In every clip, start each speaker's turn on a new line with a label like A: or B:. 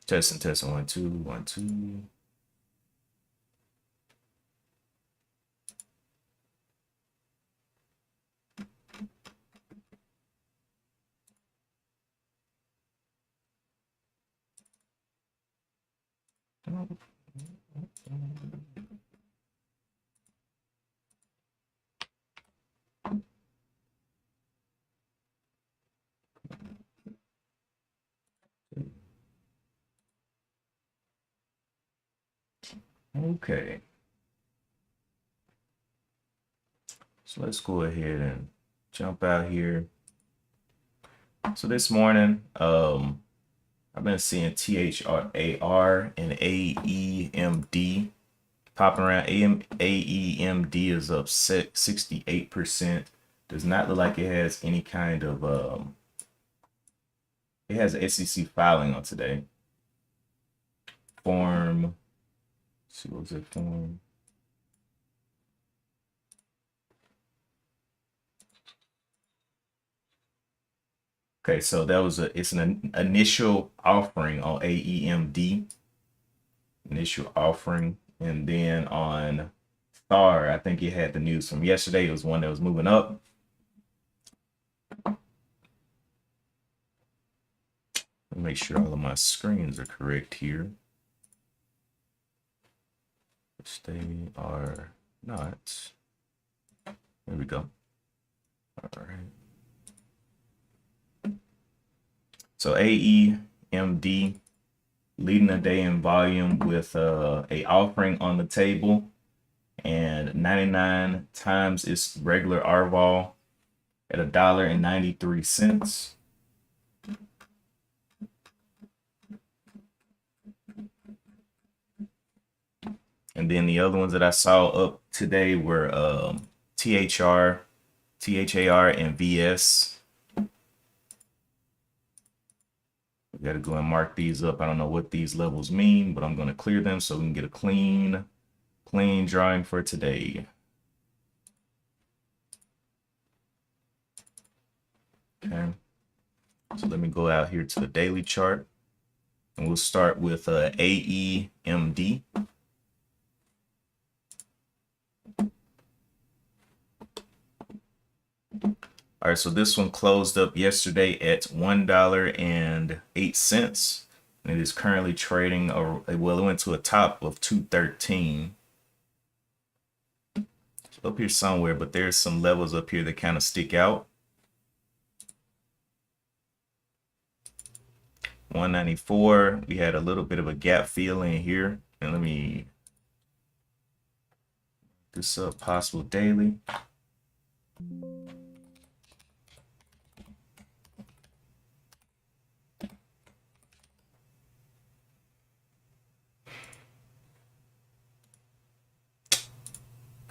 A: Testing, testing, 1, 2, 1, 2. Okay. So let's go ahead and jump out here. So this morning, I've been seeing THRAR and AEMD popping around. AEMD is up 68%. Does not look like it has any kind of it has an SEC filing on today. Form, let's see, what was it, form? Okay, so that was it's an initial offering on AEMD, initial offering, and then on STAR, I think it had the news from yesterday. It was one that was moving up. Make sure all of my screens are correct here, which they are not. There we go. All right. So AEMD leading the day in volume with a offering on the table and 99 times its regular RVOL at $1.93. And then the other ones that I saw up today were THR, and VS. We got to go and mark these up. I don't know what these levels mean, but I'm going to clear them so we can get a clean drawing for today. Okay. So let me go out here to the daily chart, and we'll start with AEMD. All right, so this one closed up yesterday at $1.08, and it is currently trading, well, it went to a top of 213. It's up here somewhere, but there's some levels up here that kind of stick out. 194, we had a little bit of a gap fill in here, and let me this up, possible daily.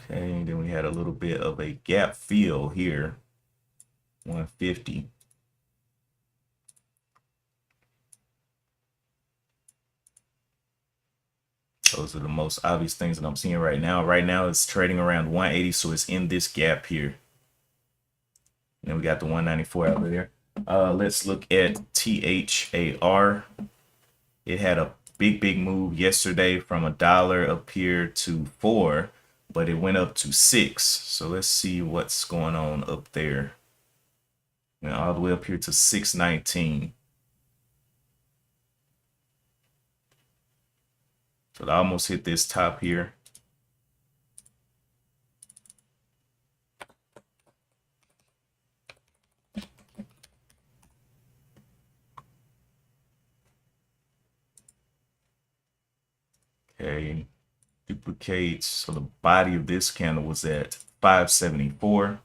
A: Okay, then we had a little bit of a gap fill here, 150. Those are the most obvious things that I'm seeing right now. Right now it's trading around 180, so it's in this gap here. And then we got the 194 out there. Let's look at THAR. It had a big move yesterday from $1 up here to 4, but it went up to 6. So let's see what's going on up there. Now all the way up here to 619. So it almost hit this top here. Okay, duplicates. So the body of this candle was at 574.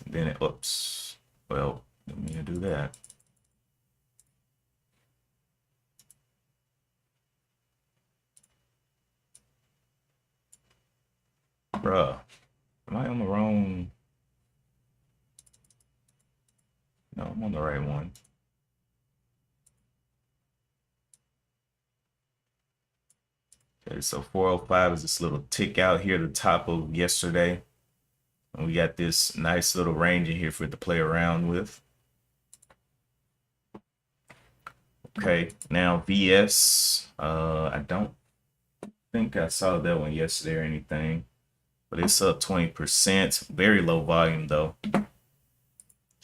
A: And then it, oops. Well, didn't mean to do that. Bruh, am I on the wrong? No, I'm on the right one. Okay, so 405 is this little tick out here at the top of yesterday. And we got this nice little range in here for it to play around with. Okay, now VS. I don't think I saw that one yesterday or anything, but it's up 20%. Very low volume though.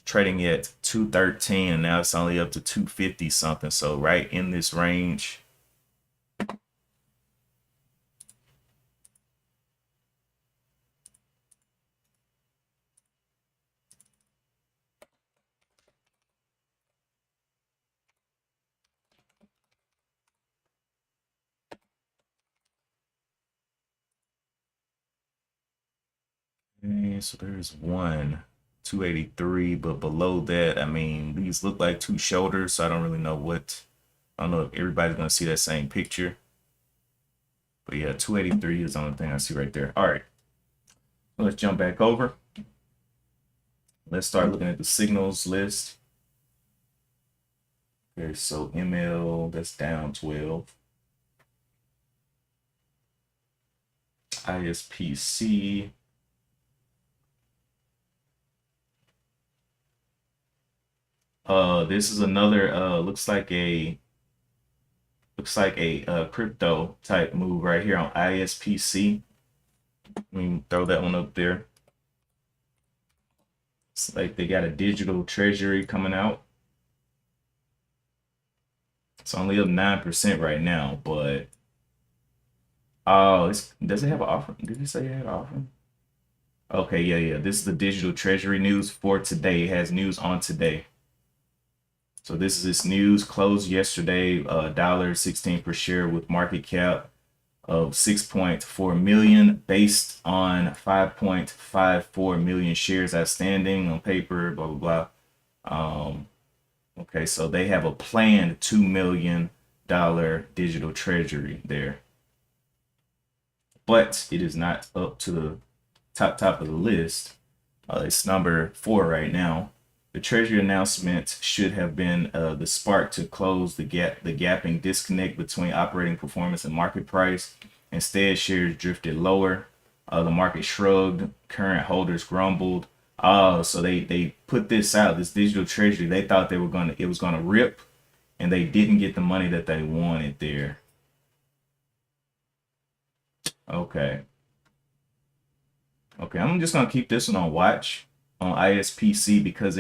A: Trading at 213 and now it's only up to 250 something. So right in this range. And so there's 283, but below that, I mean, these look like two shoulders, so I don't really know what, I don't know if everybody's gonna see that same picture. But yeah, 283 is the only thing I see right there. All right, let's jump back over. Let's start looking at the signals list. Okay, so ML, that's down 12. ISPC. This is another looks like a crypto type move right here on ISPC. Let me throw that one up there. It's like they got a digital treasury coming out. It's only up 9% right now, but oh, does it have an offer? Did it say it had an offer? Okay, yeah. This is the digital treasury news for today. It has news on today. So this is its news. Closed yesterday, $1.16 per share with market cap of 6.4 million, based on 5.54 million shares outstanding on paper. Blah blah blah. Okay, so they have a planned $2 million digital treasury there, but it is not up to the top of the list. It's number 4 right now. The Treasury announcement should have been the spark to close the gapping disconnect between operating performance and market price. Instead, shares drifted lower. The market shrugged. Current holders grumbled. So they put this out, this digital treasury. They thought it was gonna rip, and they didn't get the money that they wanted there. Okay. Okay, I'm just gonna keep this one on watch on ISPC because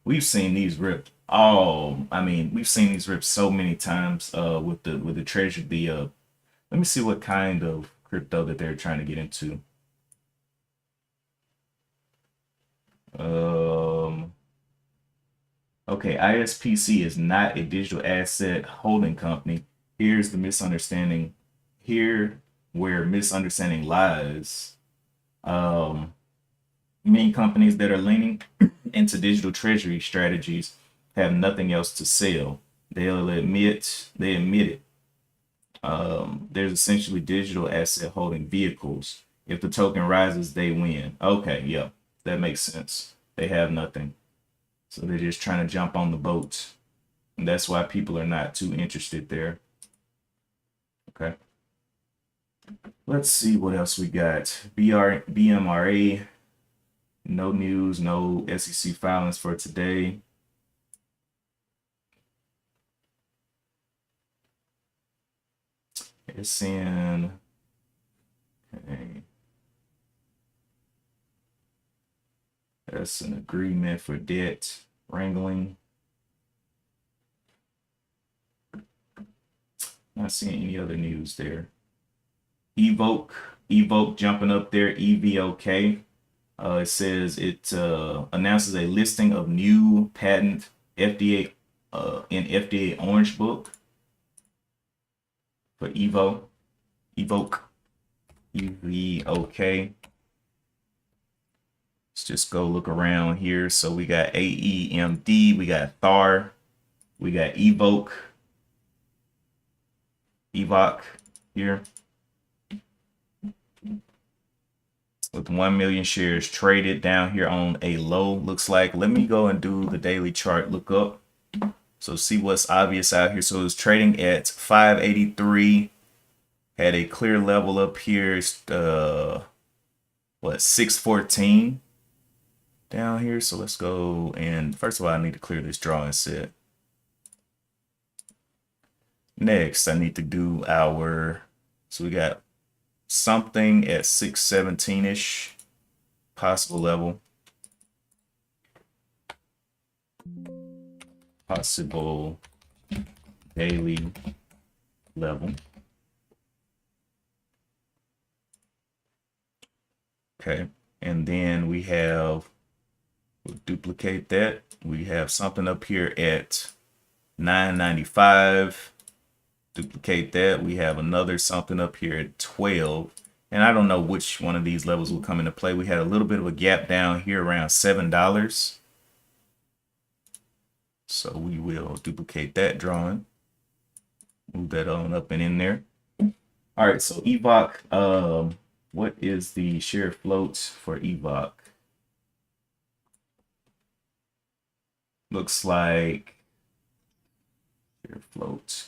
A: we've seen these rip. I mean, we've seen these rip so many times with the treasury. Let me see what kind of crypto that they're trying to get into. Okay, ISPC is not a digital asset holding company. Here's the misunderstanding. Here where misunderstanding lies. Many companies that are leaning into digital treasury strategies have nothing else to sell. They admit it. There's essentially digital asset holding vehicles. If the token rises, they win. Okay, yeah, that makes sense. They have nothing. So they're just trying to jump on the boat. And that's why people are not too interested there. Okay. Let's see what else we got. BMRA. No news, no SEC filings for today. It's in. Okay. That's an agreement for debt wrangling. Not seeing any other news there. Evoke jumping up there. EVOK. It says it announces a listing of new patent FDA in FDA Orange Book for Evoke. EVOK. Let's just go look around here. So we got AEMD, we got THAR, we got Evoke here with 1 million shares traded down here on a low. Looks like, let me go and do the daily chart look up. So see what's obvious out here. So it's trading at 583. Had a clear level up here. What, 614? down here. So let's go, and first of all, I need to clear this drawing set. Next, I need to do our, so we got something at 617-ish possible level. Possible daily level. Okay, and then we have, we'll duplicate that. We have something up here at 995. Duplicate that. We have another something up here at 12. And I don't know which one of these levels will come into play. We had a little bit of a gap down here around $7. So we will duplicate that drawing. Move that on up and in there. All right, so EVOC, what is the share float for EVOC? Looks like share float.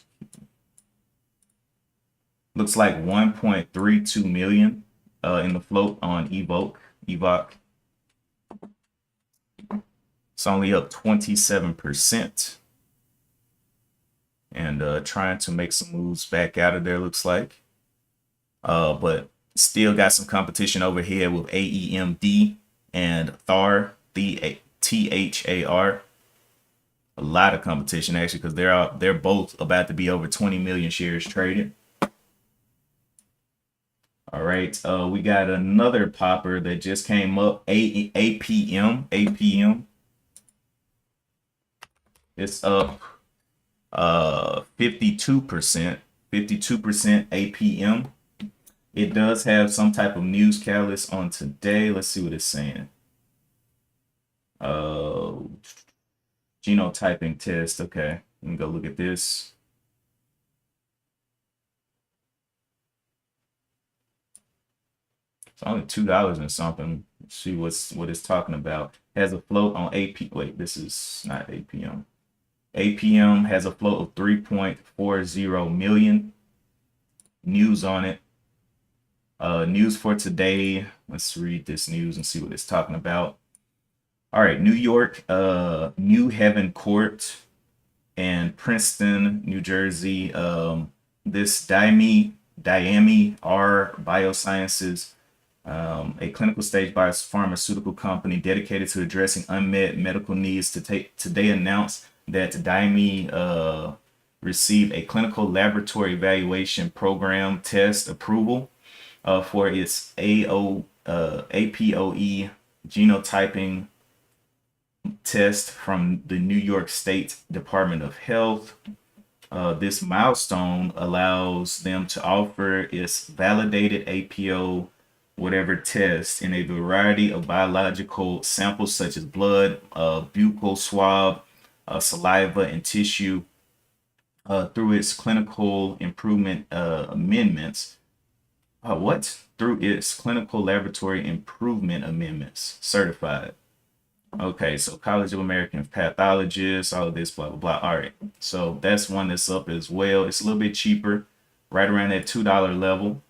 A: Looks like 1.32 million in the float on EVOC. It's only up 27%. And trying to make some moves back out of there, looks like. But still got some competition over here with AEMD and THAR, THAR. A lot of competition actually, because they're both about to be over 20 million shares traded. All right, we got another popper that just came up, APM. It's up 52%, APM. It does have some type of news catalyst on today. Let's see what it's saying. Genotyping test. Okay, let me go look at this. It's only $2 and something. Let's see what it's talking about. Has a float on AP. Wait, this is not APM. APM has a float of 3.40 million. News on it. News for today. Let's read this news and see what it's talking about. All right, New York, New Haven Court, and Princeton, New Jersey. This Diami R Biosciences, a clinical stage biopharmaceutical company dedicated to addressing unmet medical needs, today announced that Diami received a clinical laboratory evaluation program test approval for its APOE genotyping test from the New York State Department of Health. This milestone allows them to offer its validated APO whatever test in a variety of biological samples such as blood, buccal swab, saliva, and tissue through its clinical improvement amendments. Through its clinical laboratory improvement amendments certified. Okay, so College of American Pathologists, all of this, blah, blah, blah. All right, so that's one that's up as well. It's a little bit cheaper, right around that $2 level.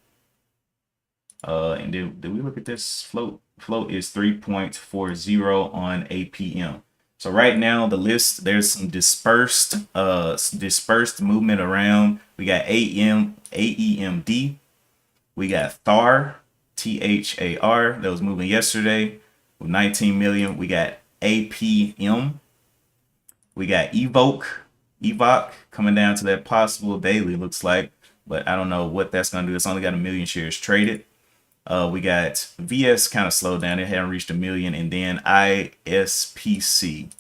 A: And then, did we look at this float? Float is 3.40 on APM. So right now, the list, there's some dispersed movement around. We got AEMD. We got THAR, THAR, that was moving yesterday with 19 million. We got APM. We got EVOC coming down to that possible daily, looks like, but I don't know what that's going to do. It's only got 1 million shares traded. We got VS kind of slowed down. It hadn't reached 1 million. And then ISPC.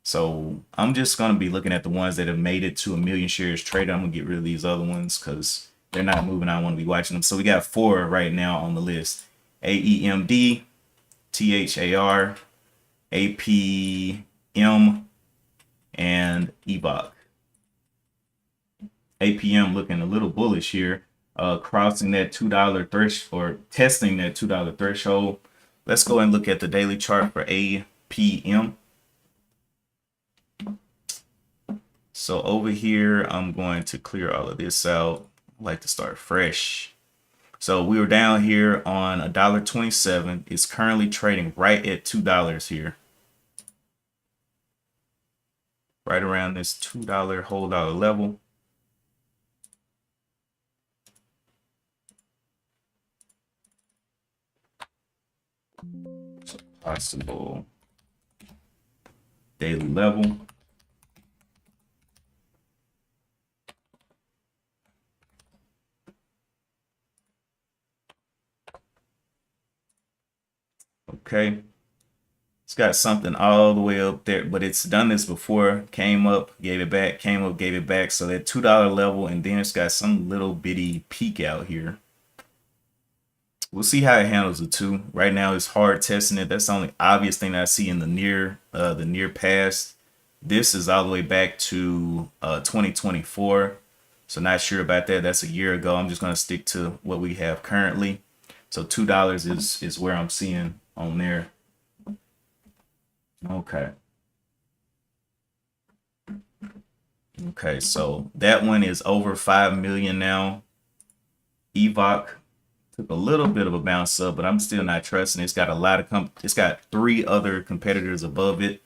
A: So I'm just going to be looking at the ones that have made it to 1 million shares traded. I'm going to get rid of these other ones because they're not moving. I want to be watching them. So we got 4 right now on the list. AEMD, THAR, APM, and EVOC. APM looking a little bullish here. Crossing that $2 threshold, or testing that $2 threshold. Let's go and look at the daily chart for APM. So over here, I'm going to clear all of this out. I like to start fresh. So we were down here on $1.27. It's currently trading right at $2 here. Right around this $2 whole dollar level. So possible daily level. Okay. It's got something all the way up there, but it's done this before. Came up, gave it back, came up, gave it back. So that $2 level, and then it's got some little bitty peak out here. We'll see how it handles the two. Right now, it's hard testing it. That's the only obvious thing that I see in the near past. This is all the way back to 2024. So not sure about that. That's a year ago. I'm just gonna stick to what we have currently. So $2 is where I'm seeing on there. Okay. Okay, so that one is over 5 million now. Evoc took a little bit of a bounce up, but I'm still not trusting. It's got a lot of it's got 3 other competitors above it.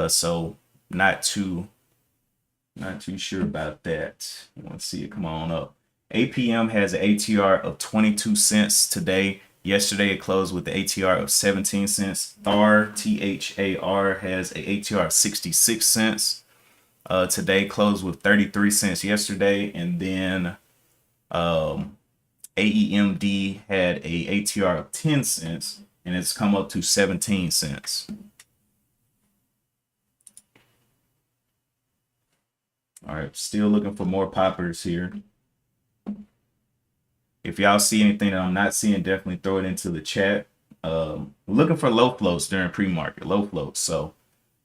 A: So not too sure about that. Let's see it come on up. APM has an ATR of 22 cents today. Yesterday it closed with the ATR of 17 cents. THAR has a ATR of 66 cents. Today closed with 33 cents yesterday, and then AEMD had a ATR of 10 cents, and it's come up to 17 cents. All right, still looking for more poppers here. If y'all see anything that I'm not seeing, definitely throw it into the chat. Looking for low floats during pre-market, low floats. So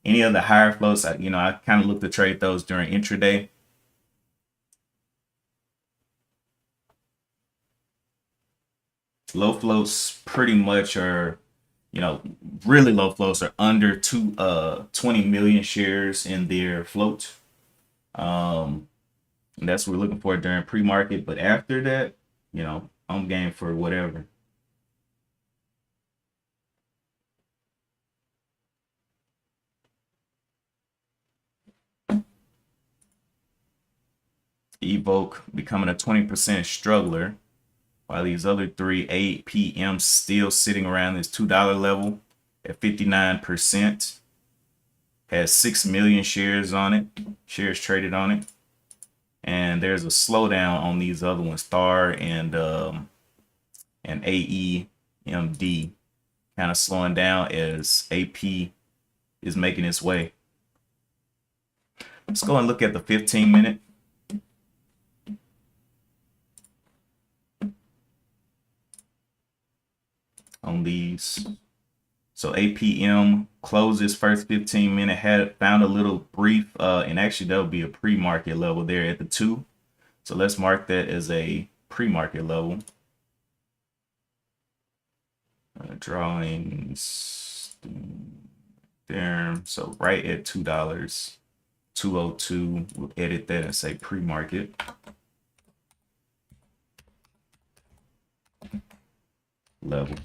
A: any of the higher floats, I kind of look to trade those during intraday. Low floats pretty much are, really low floats are under 20 million shares in their float. And that's what we're looking for during pre-market. But after that, I'm game for whatever. Evoke becoming a 20% struggler, while these other 3 APM still sitting around this $2 level at 59%. Has 6 million shares on it, shares traded on it. And there's a slowdown on these other ones, THAR and AEMD, kind of slowing down as AP is making its way. Let's go and look at the 15-minute. On these. So APM closed its first 15-minute, had found a little brief, and actually that would be a pre-market level there at the 2. So let's mark that as a pre-market level. Drawings there. So right at $2, 202. We'll edit that and say pre-market. Level.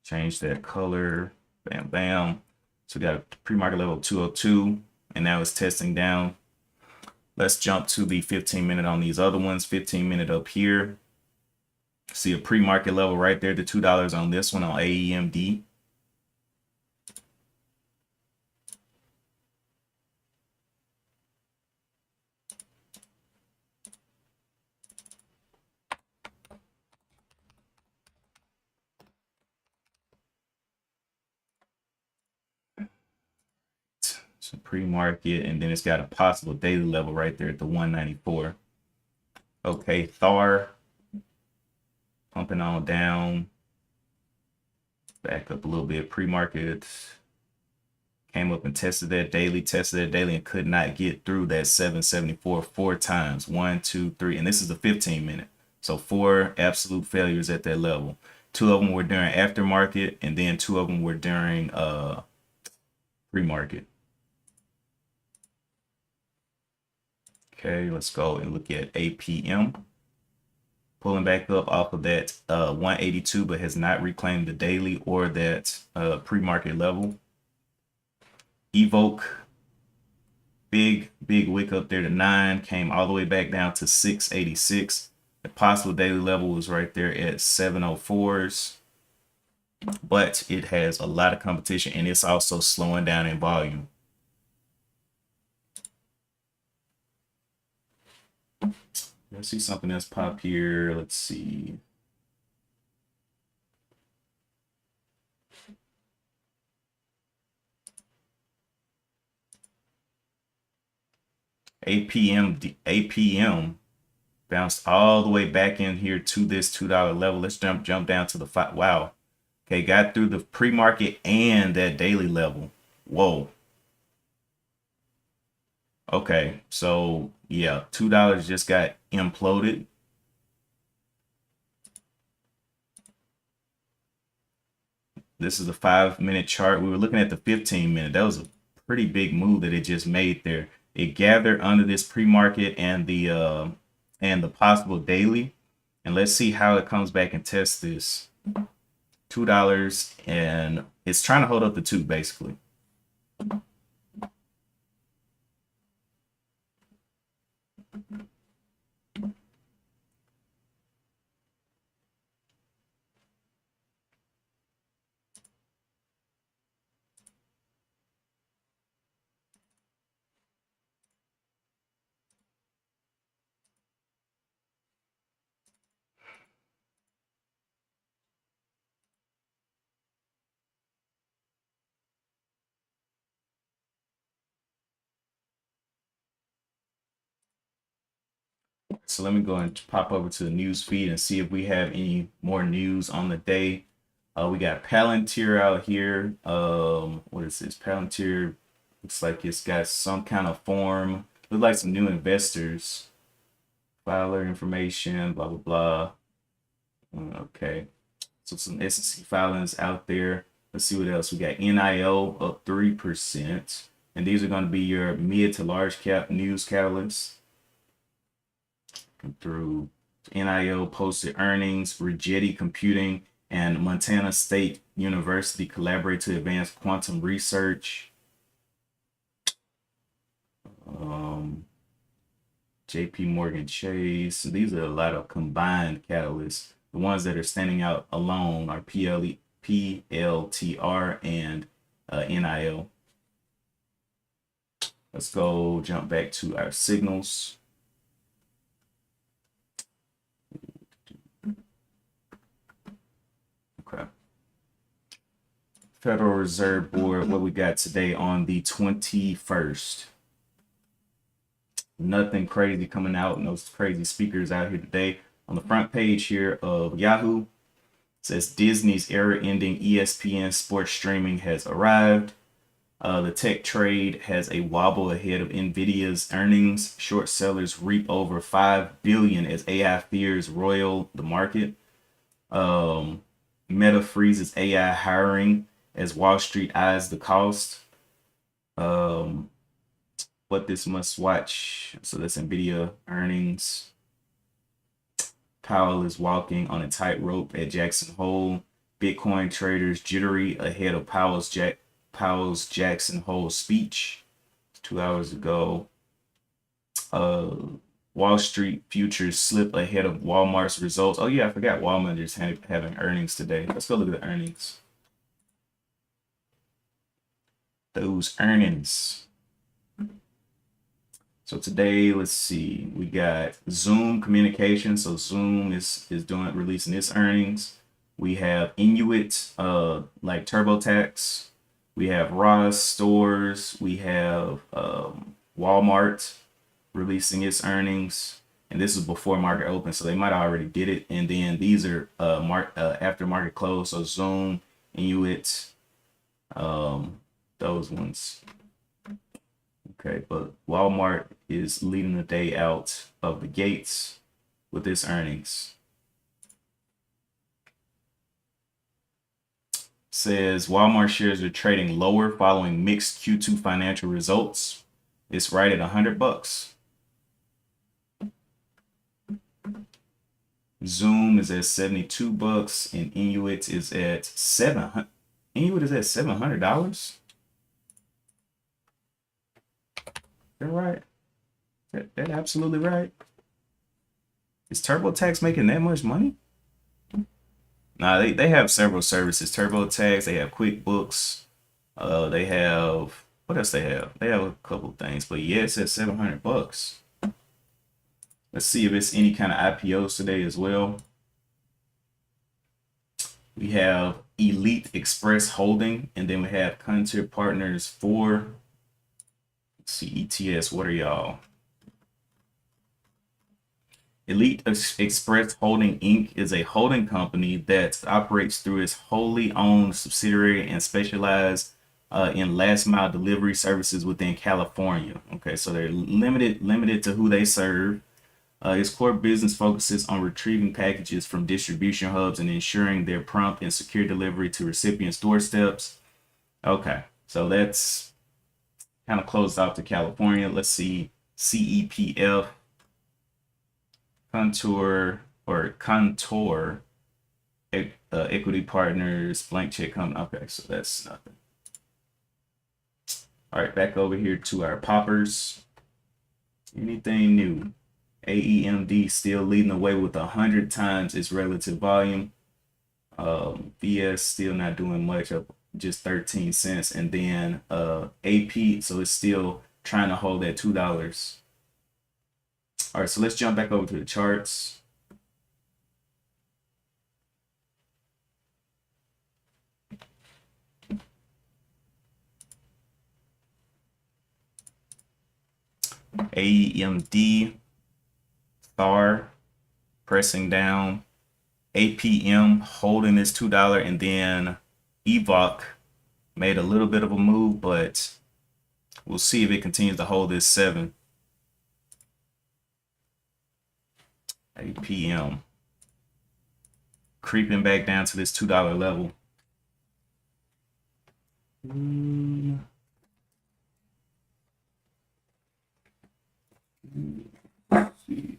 A: Change that color. Bam, bam. So we got a pre-market level of 202, and now it's testing down. Let's jump to the 15-minute on these other ones. 15-minute up here. See a pre-market level right there, the $2 on this one on AEMD. So pre-market, and then it's got a possible daily level right there at the 194. Okay, THAR pumping on down. Back up a little bit. Pre-market came up and tested that daily, and could not get through that 774 4 times. 1, 2, 3, and this is the 15-minute. So 4 absolute failures at that level. 2 of them were during aftermarket, and then 2 of them were during pre-market. Okay, let's go and look at APM. pulling back up off of that 182, but has not reclaimed the daily or that pre-market level. Evoke, big wick up there to 9, came all the way back down to 686. The possible daily level was right there at 704s, but it has a lot of competition and it's also slowing down in volume. Let's see something else pop here. Let's see. APM bounced all the way back in here to this $2 level. Let's jump down to the 5. Wow. Okay, got through the pre-market and that daily level. Whoa. Okay, so yeah, $2 just got imploded. This is a 5-minute chart. We were looking at the 15-minute. That was a pretty big move that it just made there. It gathered under this pre-market and the possible daily. And let's see how it comes back and tests this. $2, and it's trying to hold up the 2 basically. So let me go and pop over to the news feed and see if we have any more news on the day. We got Palantir out here. What is this? Palantir looks like it's got some kind of form. Looks like some new investors. Filer information, blah, blah, blah. Okay. So some SEC filings out there. Let's see what else. We got NIO up 3%. And these are going to be your mid to large cap news catalysts. Through NIO posted earnings, Rigetti Computing and Montana State University collaborate to advance quantum research. JP Morgan Chase. These are a lot of combined catalysts. The ones that are standing out alone are PLTR and NIO. Let's go jump back to our signals. Okay. Federal Reserve Board, what we got today on the 21st. Nothing crazy coming out, no crazy speakers out here today. On the front page here of Yahoo, it says Disney's era-ending ESPN sports streaming has arrived. The tech trade has a wobble ahead of Nvidia's earnings. Short sellers reap over $5 billion as AI fears roil the market. Meta freezes AI hiring as Wall Street eyes the cost. What this must watch. So that's Nvidia earnings. Powell is walking on a tightrope at Jackson Hole. Bitcoin traders jittery ahead of Powell's Jackson Hole speech 2 hours ago. Wall Street futures slip ahead of Walmart's results. Oh yeah, I forgot Walmart is having earnings today. Let's go look at the earnings. Those earnings. So today, let's see, we got Zoom Communications. So Zoom is releasing its earnings. We have Inuit, like TurboTax. We have Ross Stores. We have Walmart releasing its earnings. And this is before market open, so they might already did it. And then these are after market close. So Zoom, Inuit, those ones. Okay, but Walmart is leading the day out of the gates with its earnings. Says Walmart shares are trading lower following mixed Q2 financial results. It's right at $100. Zoom is at 72 bucks, and Inuit is at Inuit is at $700. They're right. That absolutely right. Is TurboTax making that much money? Nah, they have several services. TurboTax, they have QuickBooks. They have what else they have? They have a couple things, but yeah, it says 700 bucks. Let's see if it's any kind of IPOs today as well. We have Elite Express Holding, and then we have Contour Partners 4. Let's see, ETS, what are y'all? Elite Express Holding Inc. is a holding company that operates through its wholly owned subsidiary and specializes in last mile delivery services within California. Okay, so they're limited to who they serve. Its core business focuses on retrieving packages from distribution hubs and ensuring their prompt and secure delivery to recipients' doorsteps. Okay, so that's kind of closed off to California. Let's see, CEPF, Contour Equity Partners, blank check company. Okay, so that's nothing. All right, back over here to our poppers. Anything new? AEMD still leading the way with 100 times its relative volume. VS still not doing much, up just 13 cents. And then AP, so it's still trying to hold that $2. All right, so let's jump back over to the charts. AEMD, THAR pressing down, APM holding this $2, and then EVOC made a little bit of a move, but we'll see if it continues to hold this 7. APM creeping back down to this $2 level. Let's see.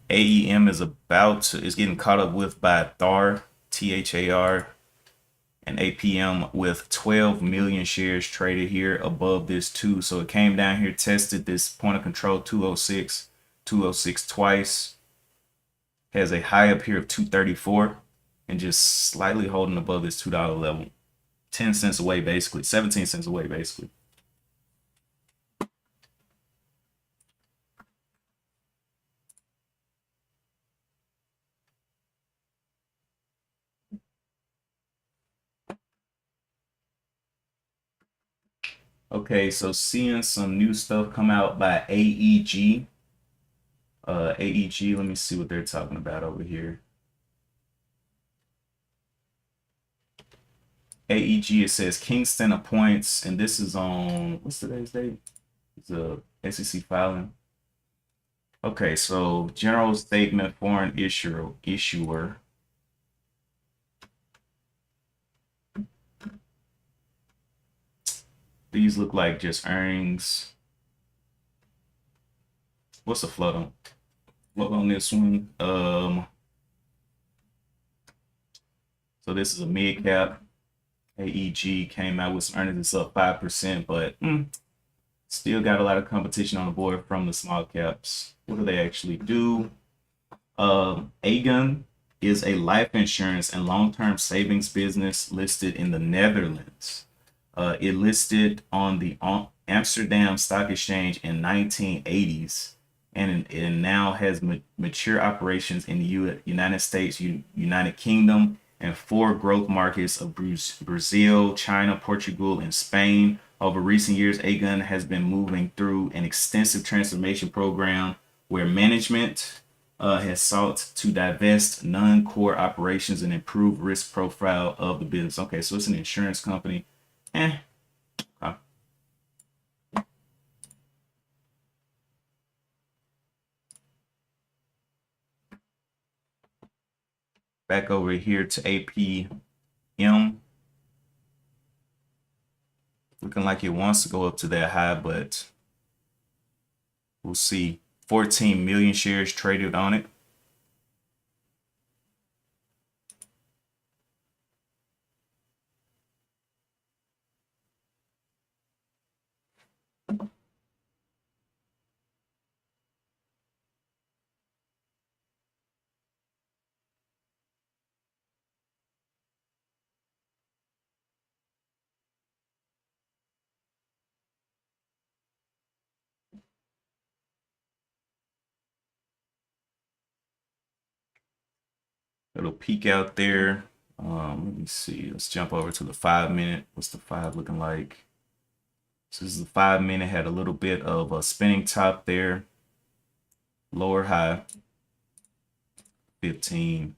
A: AEM is getting caught up with by THAR, THAR, and APM with 12 million shares traded here above this 2. So it came down here, tested this point of control 206 twice, has a high up here of 234, and just slightly holding above this $2 level. 10 cents away basically, 17 cents away basically. Okay, so seeing some new stuff come out by AEG. AEG, let me see what they're talking about over here. AEG, it says Kingston appoints, and this is on, what's today's date? It's a SEC filing. Okay, so general statement, foreign issuer. These look like just earnings. What's the float on this one? So this is a mid cap. AEG came out with some earnings. It's up 5%, but still got a lot of competition on the board from the small caps. What do they actually do? Aegon is a life insurance and long-term savings business listed in the Netherlands. It listed on the Amsterdam Stock Exchange in 1980s, and it now has mature operations in the United States, United Kingdom, and 4 growth markets of Brazil, China, Portugal, and Spain. Over recent years, Aegon has been moving through an extensive transformation program where management has sought to divest non-core operations and improve risk profile of the business. Okay, so it's an insurance company. Back over here to APM. Looking like it wants to go up to that high, but we'll see. 14 million shares traded on it. It'll peak out there. Let me see. Let's jump over to the 5-minute. What's the 5 looking like? So this is the 5-minute. Had a little bit of a spinning top there. Lower high. 15.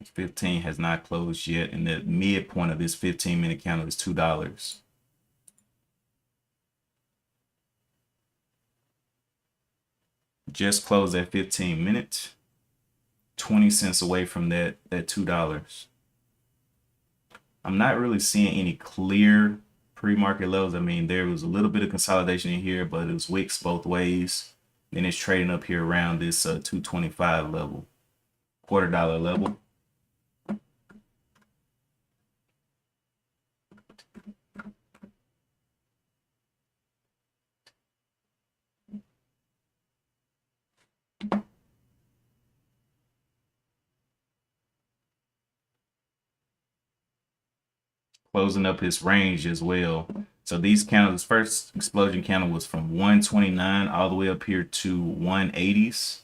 A: 15 has not closed yet, and the midpoint of this 15-minute candle is $2. Just closed at 15 minutes. 20 cents away from that $2. I'm not really seeing any clear pre-market levels. I mean, there was a little bit of consolidation in here, but it was wicks both ways. Then it's trading up here around this 225 level, $quarter level. Closing up his range as well. So these candles, first explosion candle was from 129 all the way up here to 180s.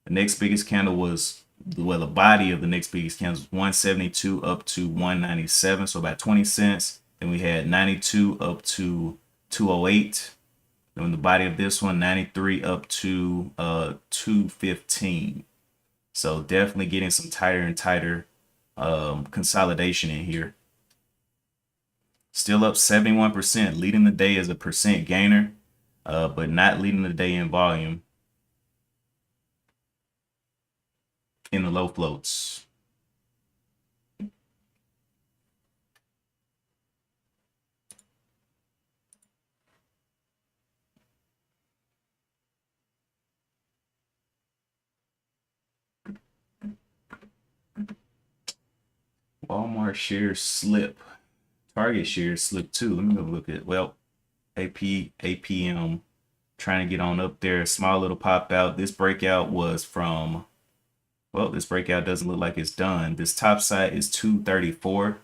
A: The next biggest candle was, well, the body of the next biggest candle was 172 up to 197, so about 20 cents. Then we had 92 up to 208. Then the body of this one, 93 up to 215. So definitely getting some tighter and tighter consolidation in here. Still up 71%, leading the day as a percent gainer, but not leading the day in volume in the low floats. Walmart shares slip. Target shares slip too. Let me go look at, well, APM trying to get on up there. Small little pop out. This breakout was from, well, this breakout doesn't look like it's done. This top side is 234.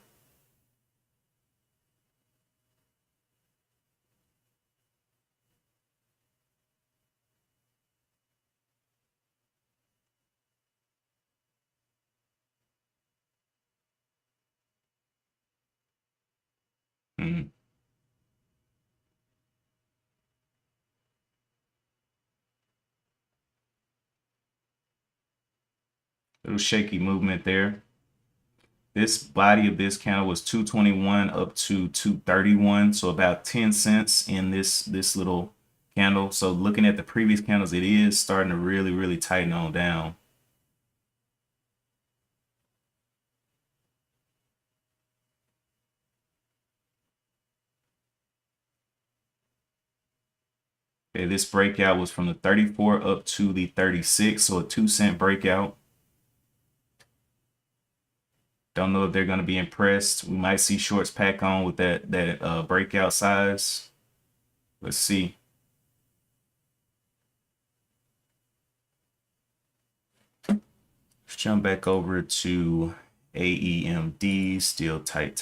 A: Little shaky movement there. This body of this candle was 221 up to 231, so about 10 cents in this little candle. So looking at the previous candles, it is starting to really tighten on down. Okay, this breakout was from the 34 up to the 36, so a 2-cent breakout. Don't know if they're going to be impressed. We might see shorts pack on with that breakout size. Let's see. Let's jump back over to AEMD, still tight.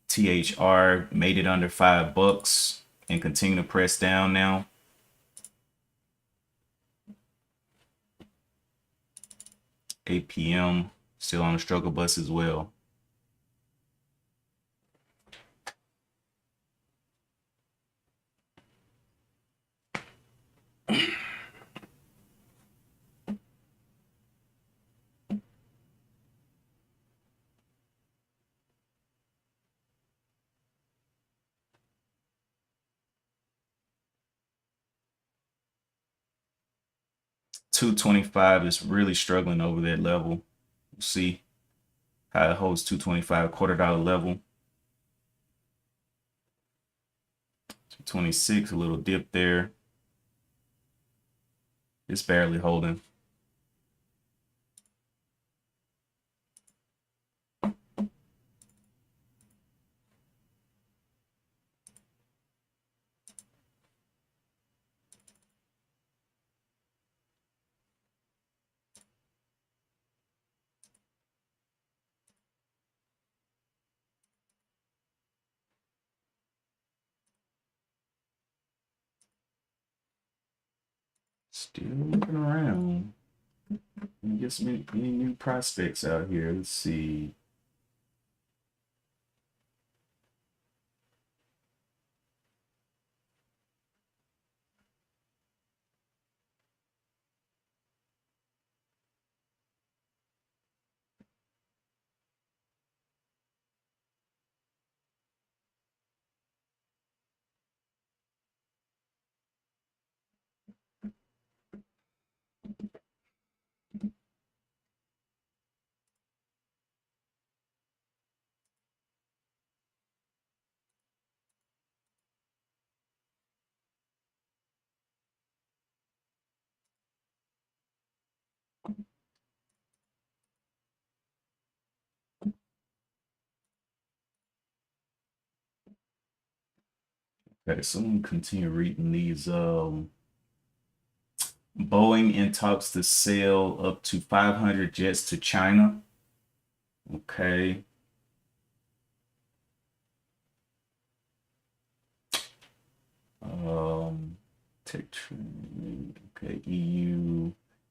A: THR made it under $5 and continue to press down now. APM still on the struggle bus as well. 225 is really struggling over that level. We'll see how it holds 225 $0.25 level. 226, a little dip there. It's barely holding. Still looking around. Get some any new prospects out here. Let's see. Okay, so I'm gonna continue reading these. Boeing in talks to sell up to 500 jets to China. Okay. Tech trade. Okay,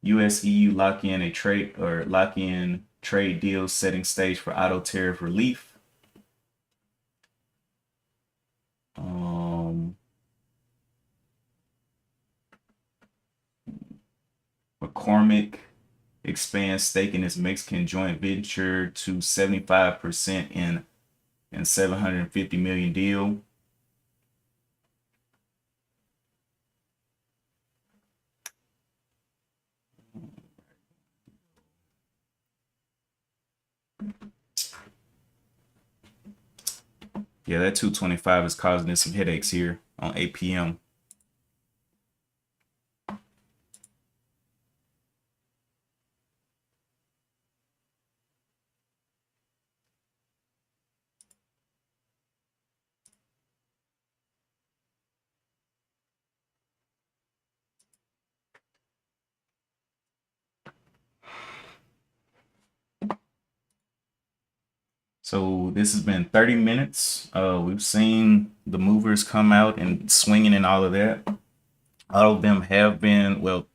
A: US EU lock in trade deals setting stage for auto tariff relief. McCormick expands stake in its Mexican joint venture to 75% in 750 million deal. Yeah, that 225 is causing us some headaches here on APM. So this has been 30 minutes. We've seen the movers come out and swinging and all of that. All of them have been, well,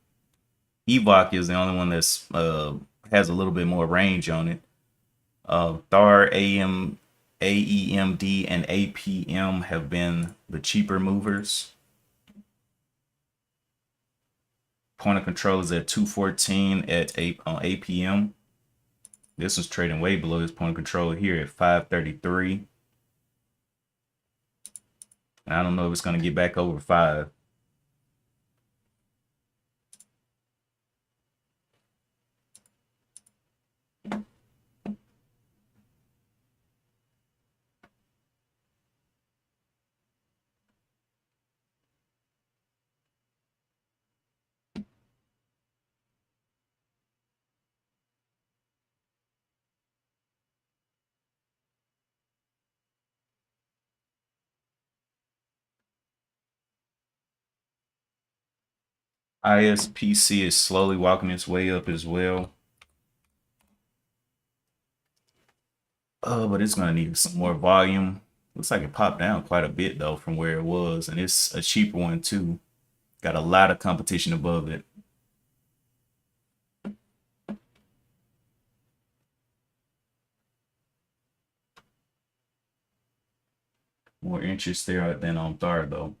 A: Evoc is the only one that's has a little bit more range on it. THAR, AEMD, and APM have been the cheaper movers. Point of control is at 214 on APM. This was trading way below his point of control here at 533. And I don't know if it's going to get back over 5. ISPC is slowly walking its way up as well. But it's going to need some more volume. Looks like it popped down quite a bit though from where it was, and it's a cheaper one too. Got a lot of competition above it. More interest there than on THAR though.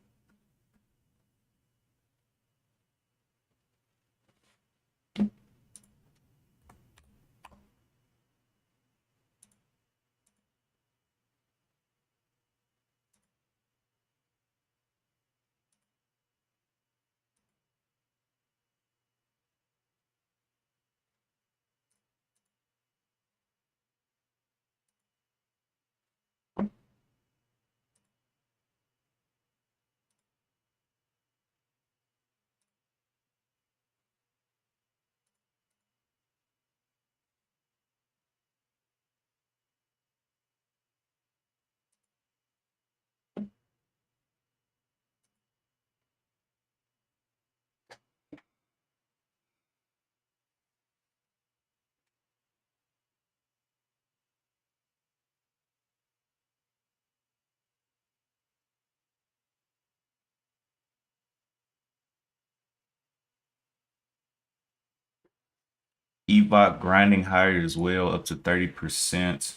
A: EVOC grinding higher as well, up to 30%.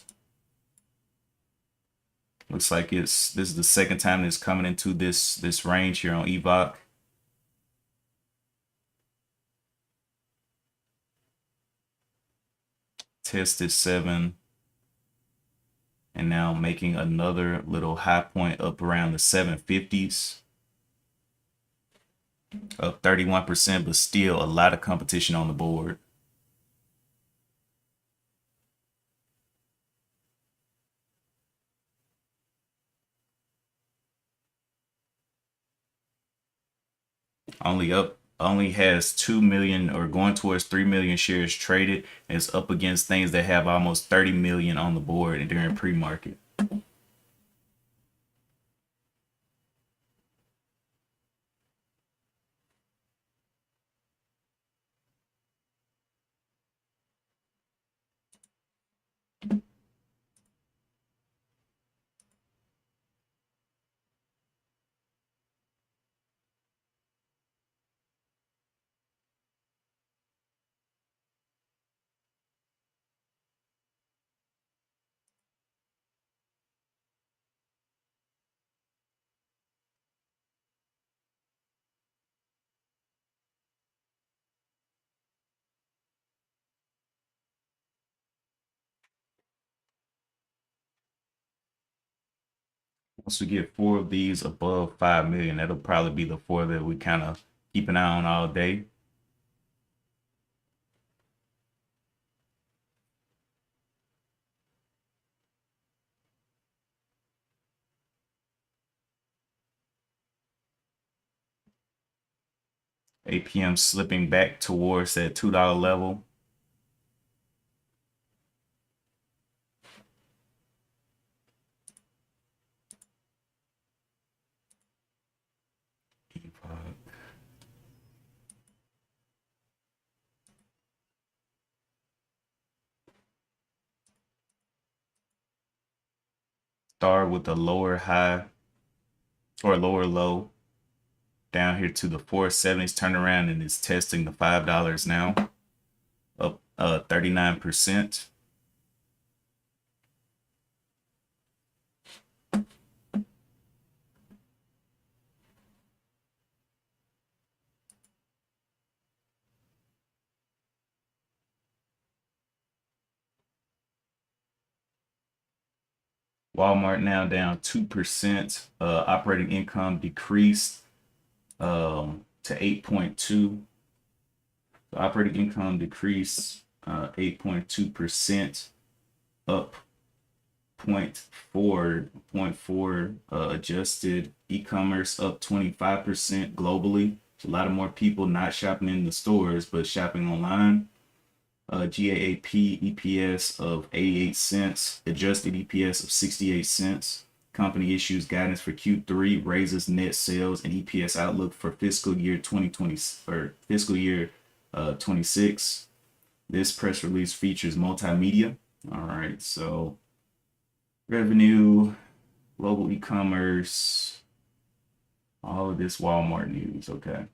A: Looks like this is the second time it's coming into this range here on EVOC. Tested 7. And now making another little high point up around the 750s. Up 31%, but still a lot of competition on the board. Only has 2 million or going towards 3 million shares traded, and it's up against things that have almost 30 million on the board during pre-market. Once we get 4 of these above 5 million, that'll probably be the 4 that we kind of keep an eye on all day. APM slipping back towards that $2 level. Start with the lower high or lower low down here to the 470s, turn around and it's testing the $5 now, up 39%. Walmart now down 2%. Operating income decreased to 8.2. The operating income decreased 8.2%, up 0.4 adjusted. E-commerce up 25% globally. A lot of more people not shopping in the stores but shopping online. GAAP EPS of 88 cents, adjusted EPS of 68 cents. Company issues guidance for Q3, raises net sales and EPS outlook for fiscal year 2020 or fiscal year 26. This press release features multimedia. All right, so revenue, global e-commerce, all of this Walmart news. Okay.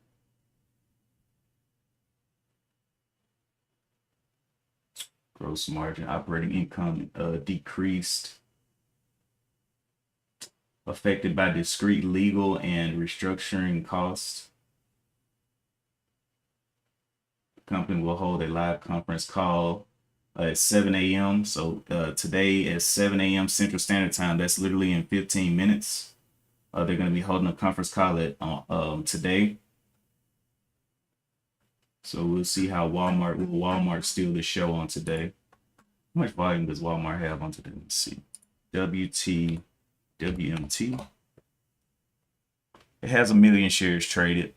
A: Gross margin, operating income decreased, affected by discrete legal and restructuring costs. The company will hold a live conference call at 7 a.m. So today at 7 a.m. Central Standard Time, that's literally in 15 minutes. They're going to be holding a conference call at today. So we'll see how Walmart steal the show on today. How much volume does Walmart have on today? Let's see. WMT. It has 1 million shares traded.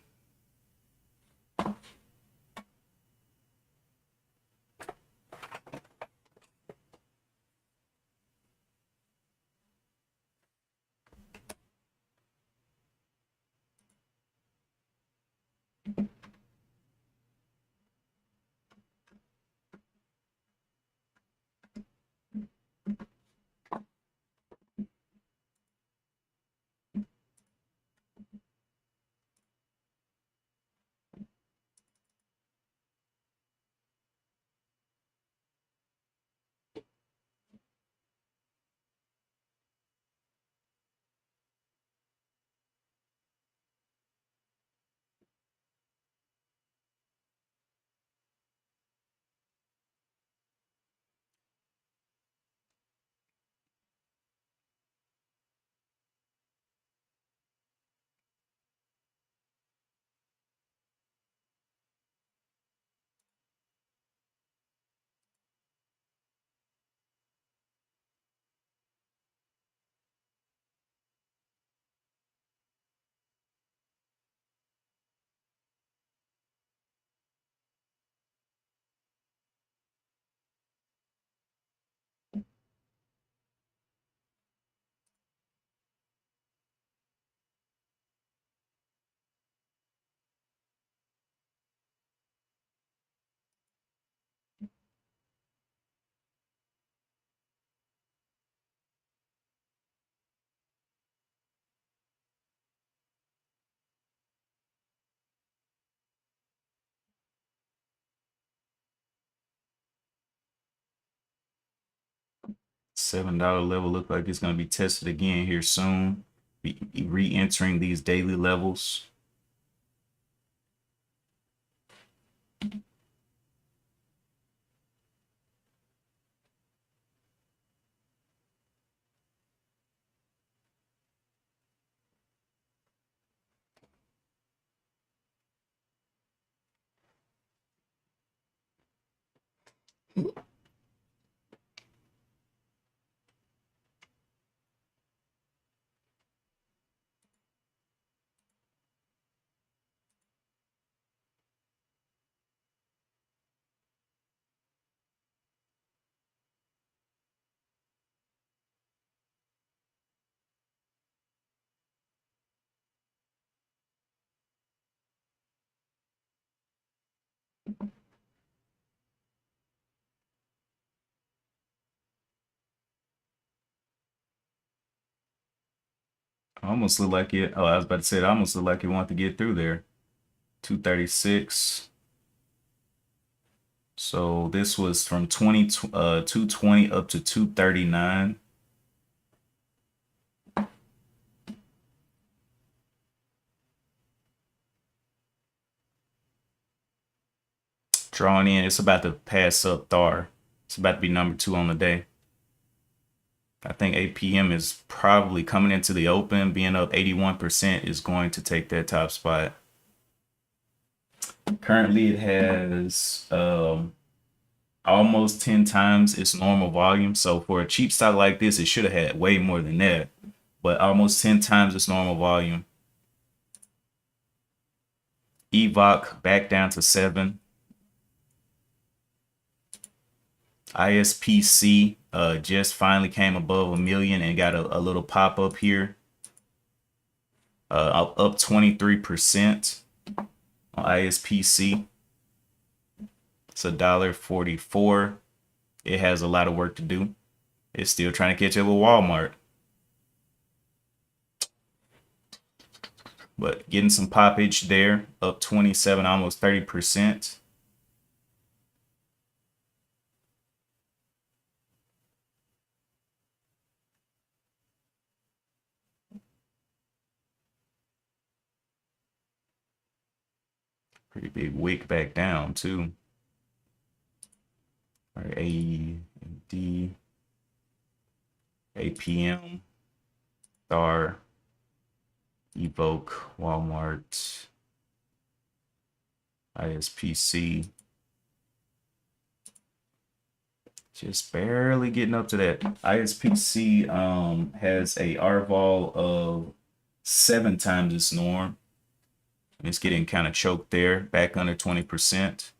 A: $7 level look like it's going to be tested again here soon. Be re-entering these daily levels. Almost look like it. Oh, I was about to say it almost looked like it wanted to get through there. 236. So this was from 220 up to 239. Drawing in, it's about to pass up Thar. It's about to be number 2 on the day. I think APM is probably coming into the open, being up 81% is going to take that top spot. Currently it has almost 10 times its normal volume. So for a cheap stock like this, it should have had way more than that, but almost 10 times its normal volume. EVOC back down to 7. ISPC just finally came above 1 million and got a little pop up here. Up 23% on ISPC. It's $1.44. It has a lot of work to do. It's still trying to catch up with Walmart. But getting some poppage there, up 27, almost 30%. Pretty big wick back down too. All right, A and D, APM, Thar, Evoke, Walmart, ISPC. Just barely getting up to that. ISPC has a R-vol of 7 times its norm. It's getting kind of choked there, back under 20%.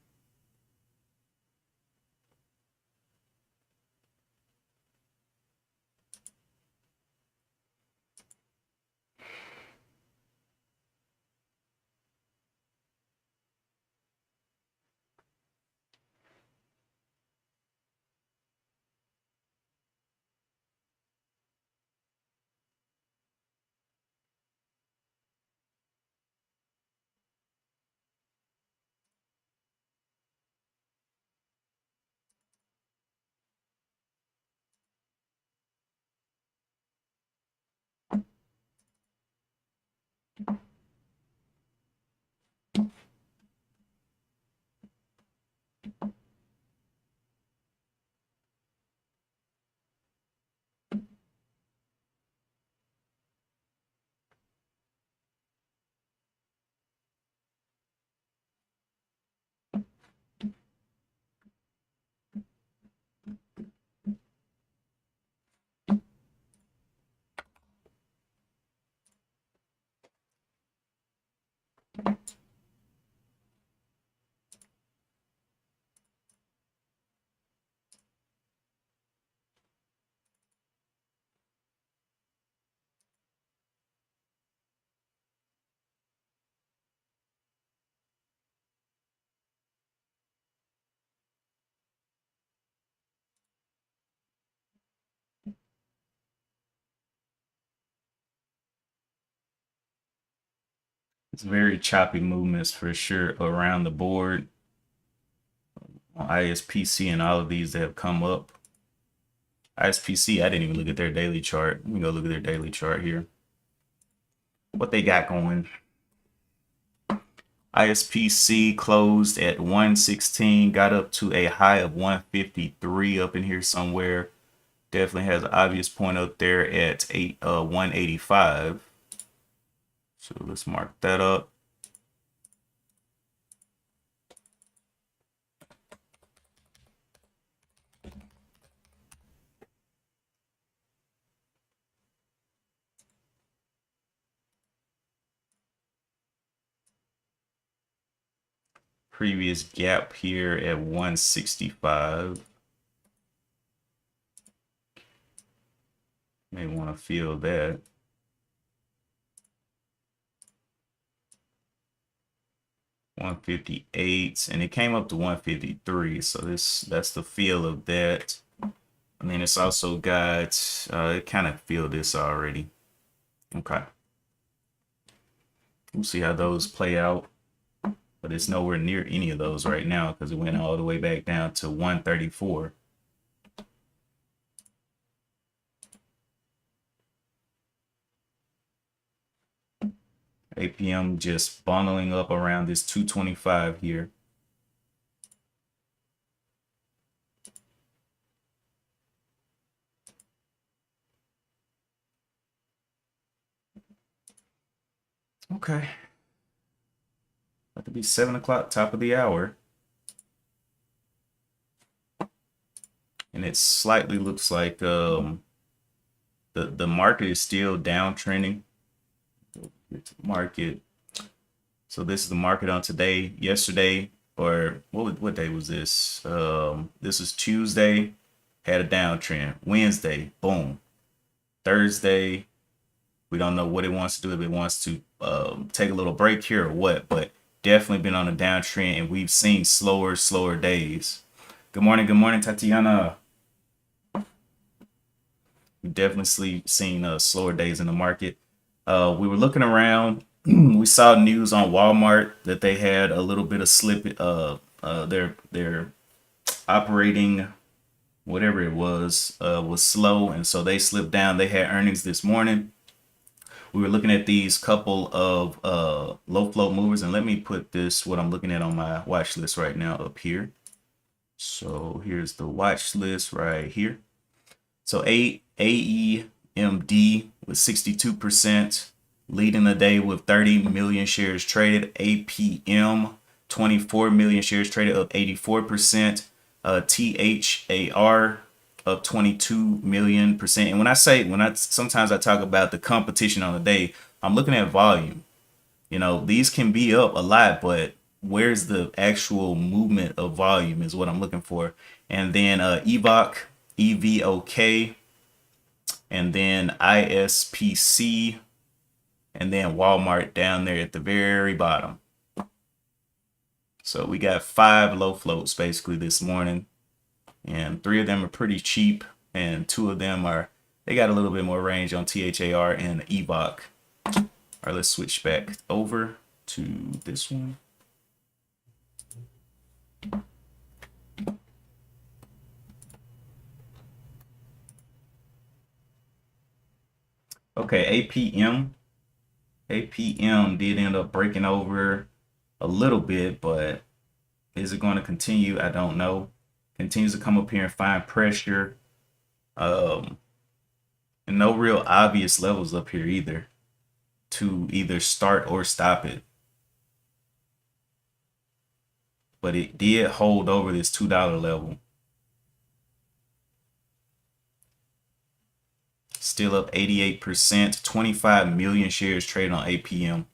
A: It's very choppy movements for sure around the board on ISPC and all of these that have come up. ISPC, I didn't even look at their daily chart. Let me go look at their daily chart here. What they got going. ISPC closed at 116, got up to a high of 153 up in here somewhere. Definitely has an obvious point up there at 185. So let's mark that up. Previous gap here at 165. May want to feel that. 158, and it came up to 153. So that's the feel of that. And then it's also got it kind of feel this already. Okay. We'll see how those play out. But it's nowhere near any of those right now because it went all the way back down to 134. APM just bundling up around this 225 here. Okay. About to be 7 o'clock, top of the hour. And it slightly looks like the market is still downtrending. Market. So this is the market on today. Yesterday, or what day was this? This is Tuesday, had a downtrend. Wednesday, boom. Thursday, we don't know what it wants to do, if it wants to take a little break here or what, but definitely been on a downtrend, and we've seen slower days. Good morning, Tatiana. We've definitely seen slower days in the market. We were looking around. We saw news on Walmart that they had a little bit of slip. Their operating, whatever it was slow, and so they slipped down. They had earnings this morning. We were looking at these couple of low float movers, and let me put this, what I'm looking at on my watch list right now, up here. So here's the watch list right here. So AEMD with 62%, leading the day with 30 million shares traded. APM, 24 million shares traded, up 84%. THAR, up 22 million%. And sometimes I talk about the competition on the day, I'm looking at volume. You know, these can be up a lot, but where's the actual movement of volume is what I'm looking for. And then EVOK, and then ISPC, and then Walmart down there at the very bottom. So we got 5 low floats basically this morning, and 3 of them are pretty cheap, and 2 of them they got a little bit more range on THAR and EVOK. All right, let's switch back over to this one. Okay, APM did end up breaking over a little bit, but is it going to continue? I don't know. Continues to come up here and find pressure. And no real obvious levels up here either to either start or stop it. But it did hold over this $2 level. Still up 88%, 25 million shares traded on APM.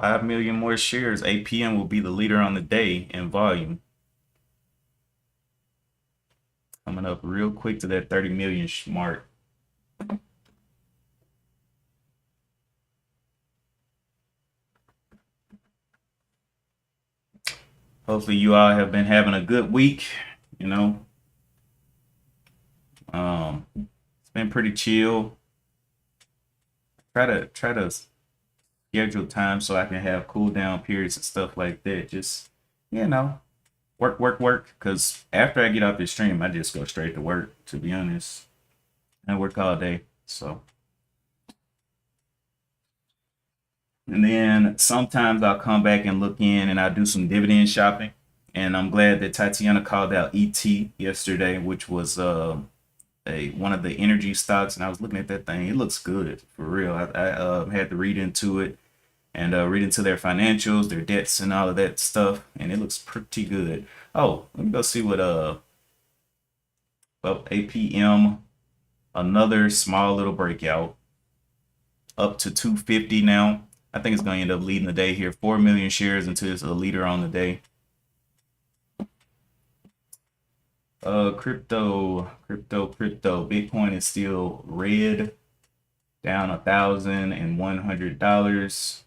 A: 5 million more shares. APM will be the leader on the day in volume. Coming up real quick to that 30 million mark. Hopefully you all have been having a good week. You know, it's been pretty chill. Try to schedule time so I can have cool down periods and stuff like that. Just, you know, work. Because after I get off this stream, I just go straight to work, to be honest. I work all day. So, and then sometimes I'll come back and look in and I'll do some dividend shopping. And I'm glad that Tatiana called out ET yesterday, which was one of the energy stocks. And I was looking at that thing. It looks good for real. I had to read into it and read into their financials, their debts, and all of that stuff, and it looks pretty good. Oh, let me go see what well, APM, another small little breakout, up to 250 now. I think it's going to end up leading the day here. 4 million shares until it's a leader on the day. Crypto. Bitcoin is still red, down $1,100.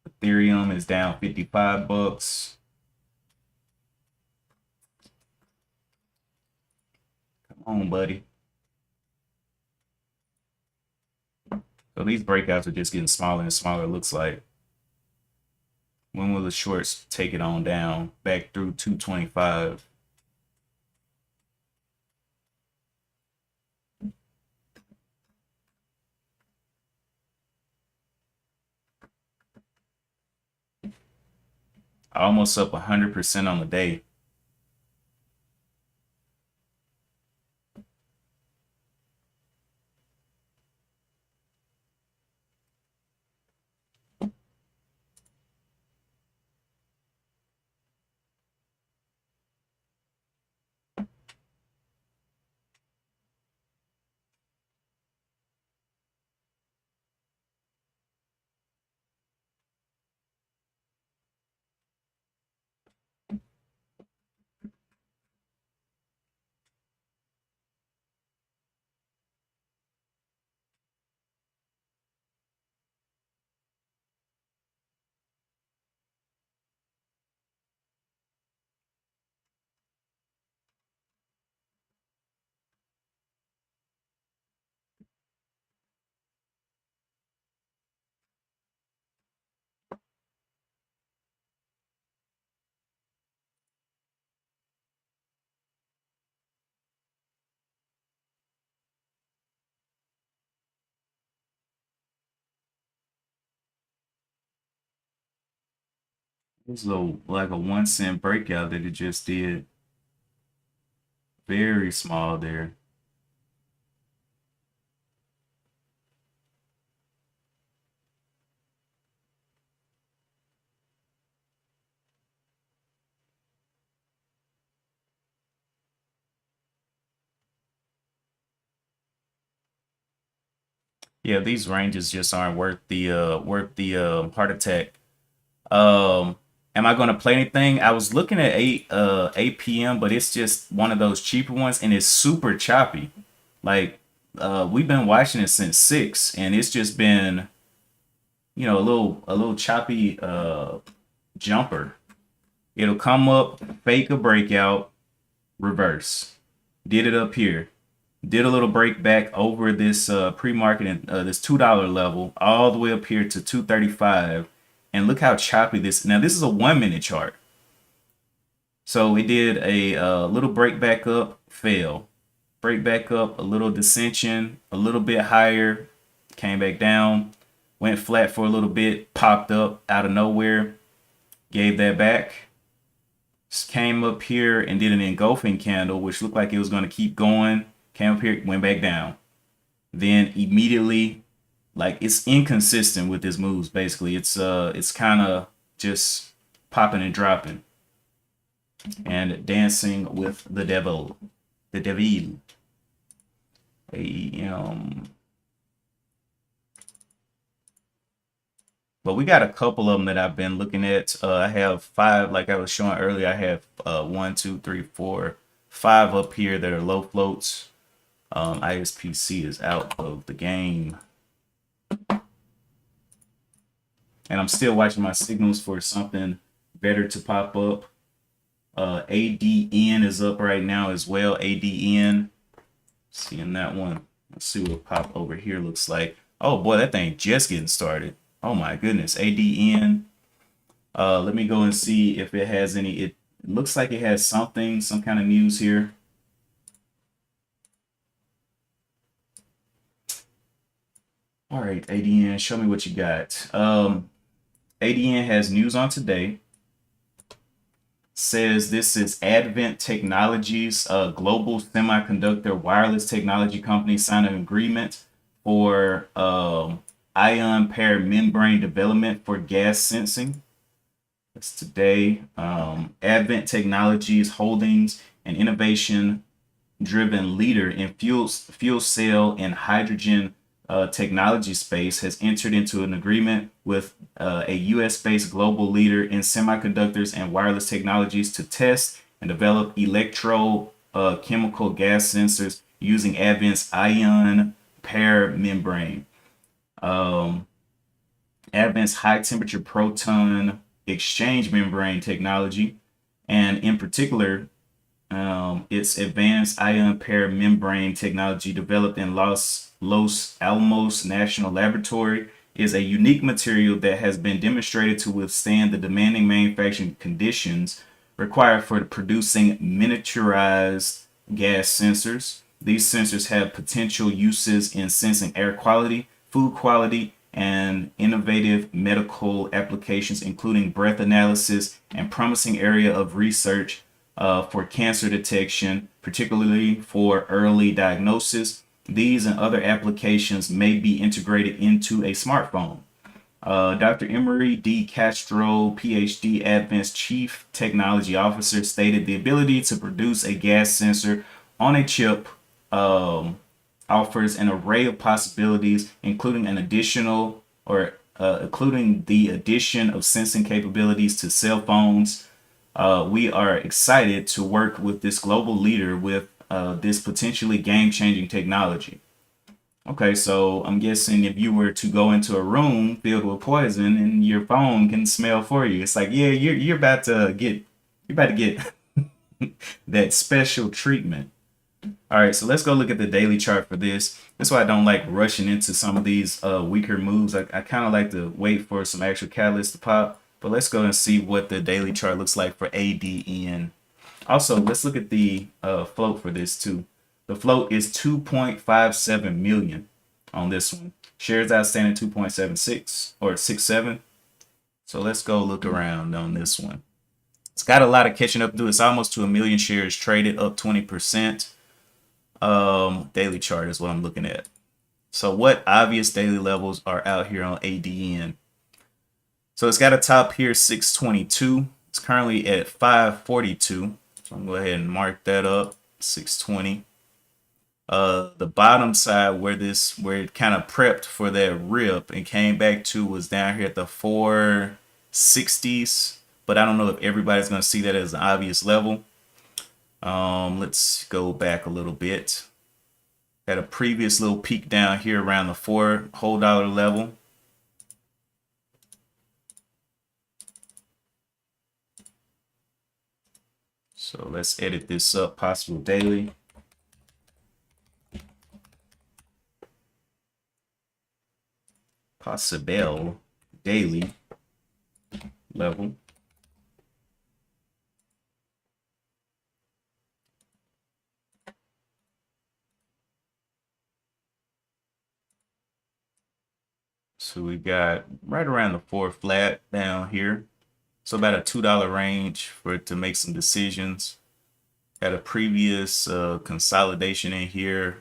A: Ethereum is down 55 bucks. Come on, buddy. So these breakouts are just getting smaller and smaller, it looks like. When will the shorts take it on down back through 225? Almost up 100% on the day. This little like a 1 cent breakout that it just did. Very small there. Yeah, these ranges just aren't worth the heart attack. Am I gonna play anything? I was looking at 8 p.m., but it's just one of those cheaper ones, and it's super choppy. Like we've been watching it since 6, and it's just been a little choppy jumper. It'll come up, fake a breakout, reverse. Did it up here. Did a little break back over this pre-market and this $2 level all the way up here to 235. And look how choppy this. Now this is a 1-minute chart. So it did a little break back up, fail. Break back up, a little dissension, a little bit higher, came back down, went flat for a little bit, popped up out of nowhere, gave that back, came up here and did an engulfing candle, which looked like it was going to keep going, came up here, went back down. Then immediately, like, it's inconsistent with his moves, basically. It's kind of just popping and dropping and dancing with the devil. The devil. But we got a couple of them that I've been looking at. I have 5, like I was showing earlier. I have 1, 2, 3, 4, 5 up here that are low floats. ISPC is out of the game. And I'm still watching my signals for something better to pop up. ADN is up right now as well. ADN. Seeing that one. Let's see what pop over here looks like. Oh boy, that thing just getting started. Oh my goodness. ADN. Let me go and see if it has any. It looks like it has something, some kind of news here. All right, ADN, show me what you got. ADN has news on today. Says this is Advent Technologies, a global semiconductor wireless technology company, signed an agreement for ion pair membrane development for gas sensing. That's today. Advent Technologies Holdings, an innovation driven leader in fuel cell and hydrogen technology space, has entered into an agreement with a US-based global leader in semiconductors and wireless technologies to test and develop chemical gas sensors using Advent's ion pair membrane. Advent's high temperature proton exchange membrane technology, and in particular, its advanced ion pair membrane technology developed in Los Alamos National Laboratory is a unique material that has been demonstrated to withstand the demanding manufacturing conditions required for producing miniaturized gas sensors. These sensors have potential uses in sensing air quality, food quality, and innovative medical applications, including breath analysis and promising area of research for cancer detection, particularly for early diagnosis. These and other applications may be integrated into a smartphone. Dr. Emery D. Castro, PhD, Advanced Chief Technology Officer, stated the ability to produce a gas sensor on a chip offers an array of possibilities, including including the addition of sensing capabilities to cell phones. We are excited to work with this global leader with this potentially game-changing technology. Okay, so I'm guessing if you were to go into a room filled with poison and your phone can smell for you, it's like, yeah, you're about to get that special treatment. All right, so let's go look at the daily chart for this. That's why I don't like rushing into some of these weaker moves. I kind of like to wait for some actual catalyst to pop. But let's go and see what the daily chart looks like for ADN. Also, let's look at the float for this too. The float is 2.57 million on this one. Shares outstanding 2.76 or 67. So let's go look around on this one. It's got a lot of catching up to do. It's almost to a million shares traded, up 20%. Daily chart is what I'm looking at. So what obvious daily levels are out here on ADN? So it's got a top here 622. It's currently at 542. So I'm going to go ahead and mark that up, 620. The bottom side where it kind of prepped for that rip and came back to was down here at the 460s. But I don't know if everybody's going to see that as an obvious level. Let's go back a little bit. Had a previous little peak down here around the $4 whole dollar level. So let's edit this up, possible daily. Possible daily level. So we got right around the 4 flat down here. So about a $2 range for it to make some decisions. Had a previous consolidation in here,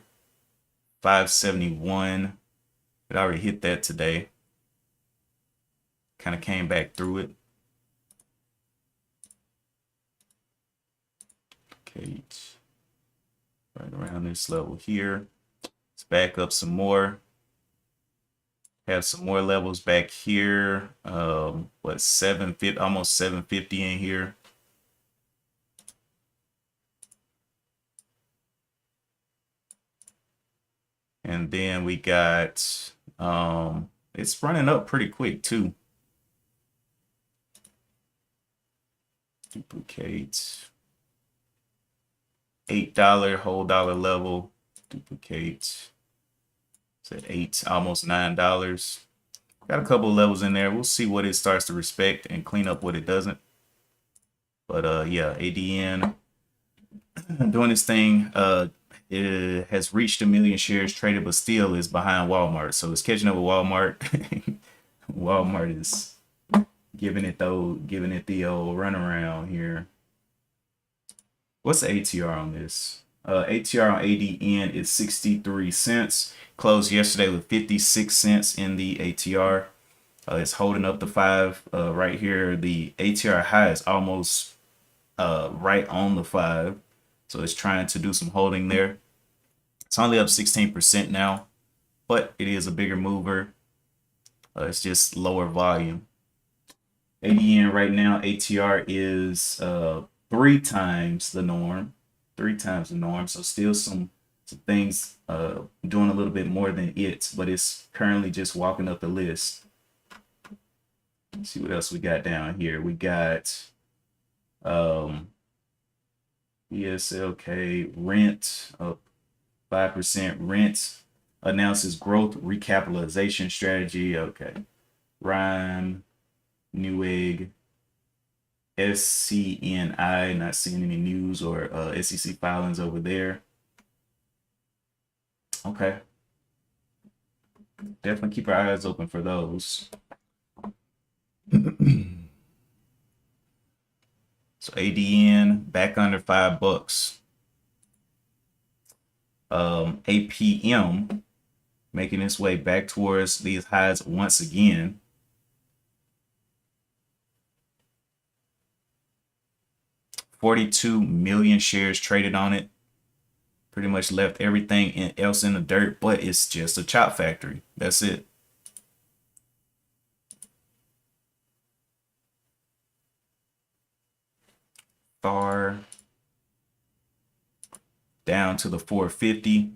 A: 571. It already hit that today. Kind of came back through it. Okay, right around this level here. Let's back up some more. Have some more levels back here. What, 750, almost 750 in here. And then we got it's running up pretty quick too. Duplicate. $8 whole dollar level. Duplicate. It's at $8, almost $9. Got a couple of levels in there. We'll see what it starts to respect and clean up what it doesn't. But yeah, ADN doing this thing. It has reached 1 million shares traded, but still is behind Walmart. So it's catching up with Walmart. Walmart is giving it the old runaround here. What's the ATR on this? ATR on ADN is 63 cents. Closed yesterday with 56 cents in the ATR. It's holding up the 5 right here. The ATR high is almost right on the 5. So it's trying to do some holding there. It's only up 16% now, but it is a bigger mover. It's just lower volume. ADN right now, ATR is 3 times the norm. 3 times the norm. So still some things doing a little bit more than it, but it's currently just walking up the list. Let's see what else we got down here. We got ESLK rent up 5%. Rent announces growth recapitalization strategy. Okay. Rhyme, Newegg, SCNI, not seeing any news or SEC filings over there. Okay. Definitely keep our eyes open for those. So ADN back under $5. APM making its way back towards these highs once again. $42 million shares traded on it. Pretty much left everything else in the dirt, but it's just a chop factory. That's it. Far down to the 450.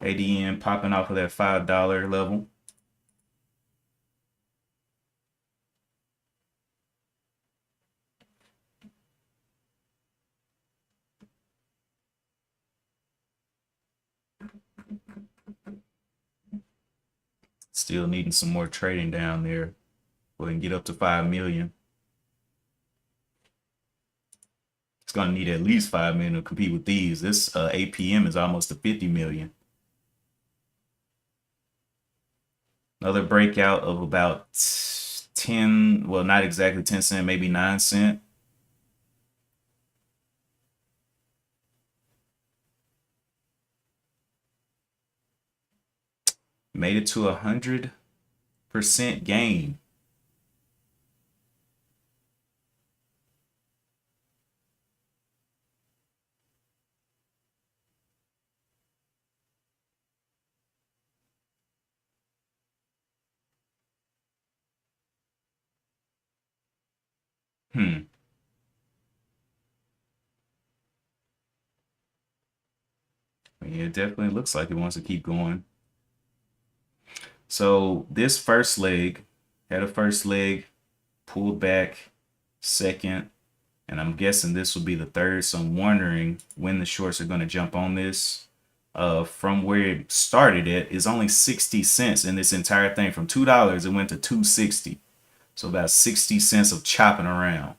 A: ADN popping off of that $5 level. Still needing some more trading down there. We can get up to 5 million. It's going to need at least 5 million to compete with these. This APM is almost to 50 million. Another breakout of about 10, well, not exactly 10 cent, maybe 9 cent. Made it to 100% gain. Yeah, it definitely looks like it wants to keep going. So this first leg had a first leg, pulled back, second, and I'm guessing this will be the third. So I'm wondering when the shorts are going to jump on this. From where it started at is only 60 cents in this entire thing. From $2, it went to 260. So about 60 cents of chopping around.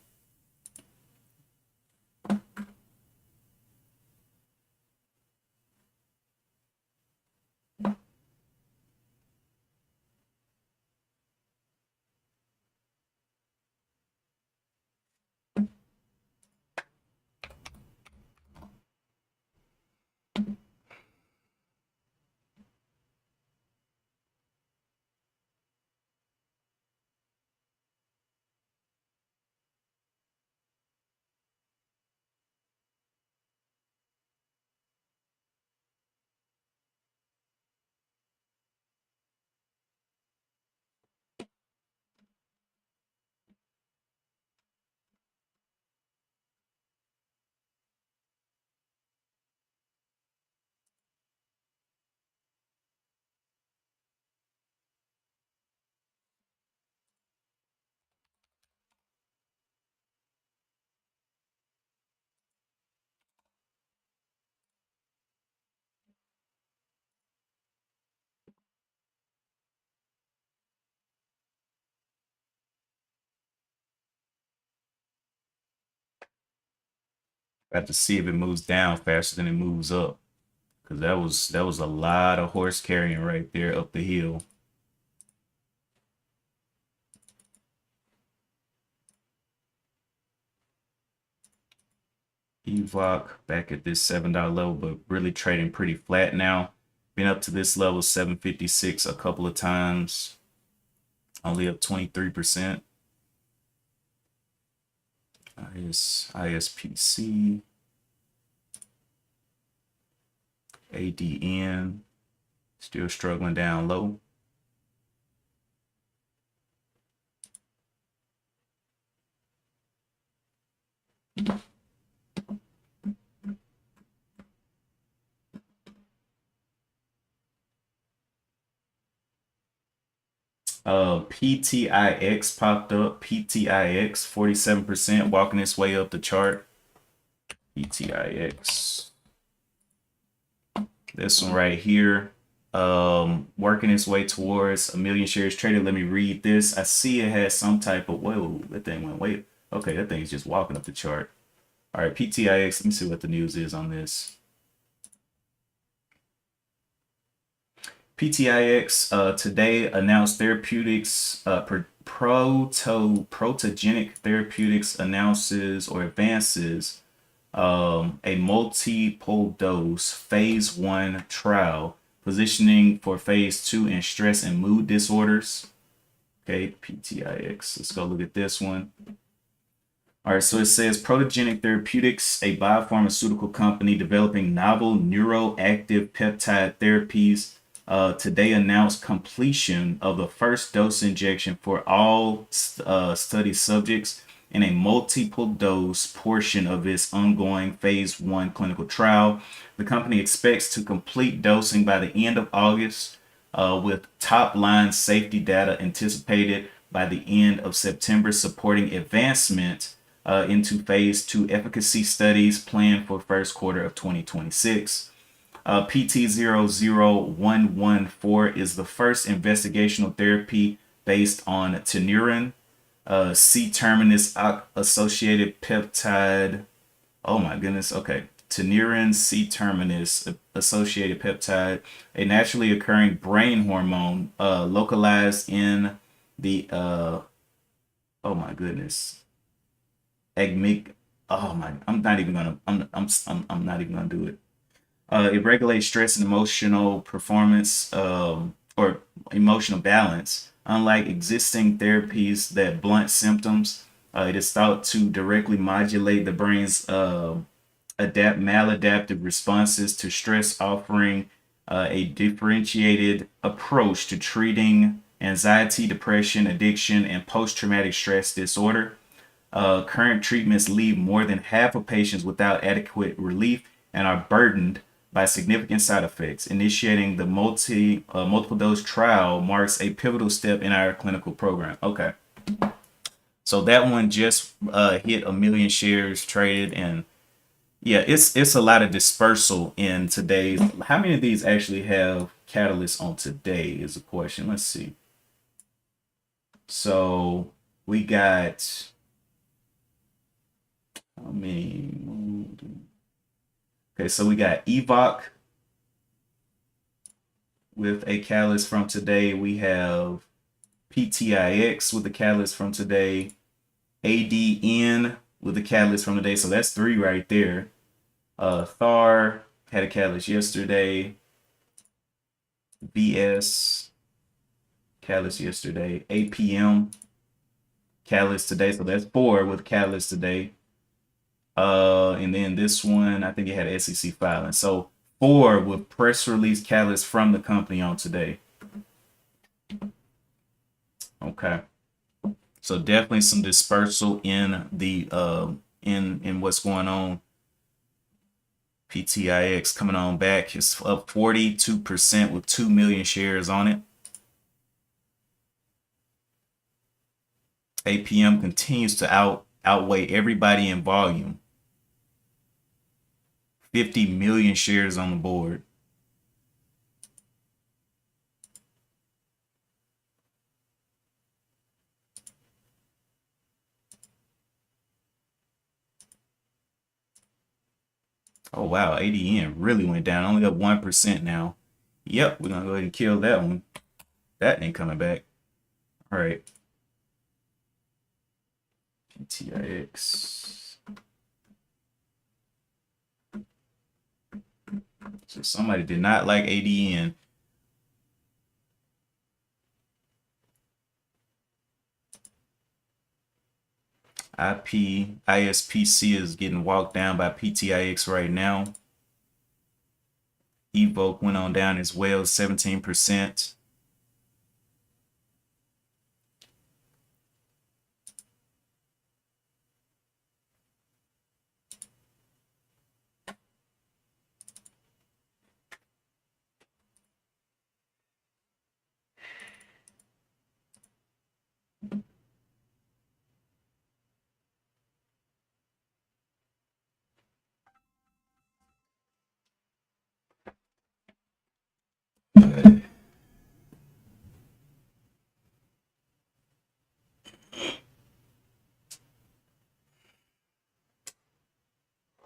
A: I have to see if it moves down faster than it moves up, because that was a lot of horse carrying right there up the hill. EVOC back at this $7 level, but really trading pretty flat now. Been up to this level 756 a couple of times, only up 23%. ISPC, ADN, still struggling down low. PTIX popped up. PTIX 47% walking its way up the chart. PTIX. This one right here, working its way towards 1,000,000 shares traded. Let me read this. I see it has some type of, whoa, that thing went way. Okay, that thing's just walking up the chart. All right, PTIX. Let me see what the news is on this. PTIX today announced therapeutics, protogenic therapeutics announces or advances a multiple dose phase 1 trial positioning for phase 2 in stress and mood disorders. Okay, PTIX. Let's go look at this one. All right, so it says Protogenic Therapeutics, a biopharmaceutical company developing novel neuroactive peptide therapies, today announced completion of the first dose injection for all study subjects in a multiple dose portion of its ongoing phase 1 clinical trial. The company expects to complete dosing by the end of August, with top line safety data anticipated by the end of September, supporting advancement into phase 2 efficacy studies planned for first quarter of 2026. PT00114 is the first investigational therapy based on tenurin, C-terminus associated peptide. Oh my goodness. Okay. Tenurin C-terminus associated peptide, a naturally occurring brain hormone localized in the, oh my goodness, agmic. Oh my, I'm not even gonna, I'm not even gonna do it. It regulates stress and emotional performance, or emotional balance. Unlike existing therapies that blunt symptoms, it is thought to directly modulate the brain's maladaptive responses to stress, offering a differentiated approach to treating anxiety, depression, addiction, and post-traumatic stress disorder. Current treatments leave more than half of patients without adequate relief and are burdened by significant side effects. Initiating the multiple dose trial marks a pivotal step in our clinical program. Okay, so that one just hit 1,000,000 shares traded, and yeah, it's a lot of dispersal in today's. How many of these actually have catalysts on today is a question. Let's see. So we got how many? Okay, so we got EVOC with a catalyst from today. We have PTIX with a catalyst from today. ADN with a catalyst from today. So that's 3 right there. THAR had a catalyst yesterday. BS catalyst yesterday. APM catalyst today. So that's 4 with catalyst today. And then this one, I think it had an SEC filing. So 4 with press release catalyst from the company on today. Okay. So definitely some dispersal in the in what's going on. PTIX coming on back. It's up 42% with 2,000,000 shares on it. APM continues to outweigh everybody in volume. 50,000,000 shares on the board. Oh wow, ADN really went down, only up 1% now. Yep, we're gonna go ahead and kill that one. That ain't coming back. All right. PTIX. So somebody did not like ADN. ISPC is getting walked down by PTIX right now. Evoke went on down as well, 17%.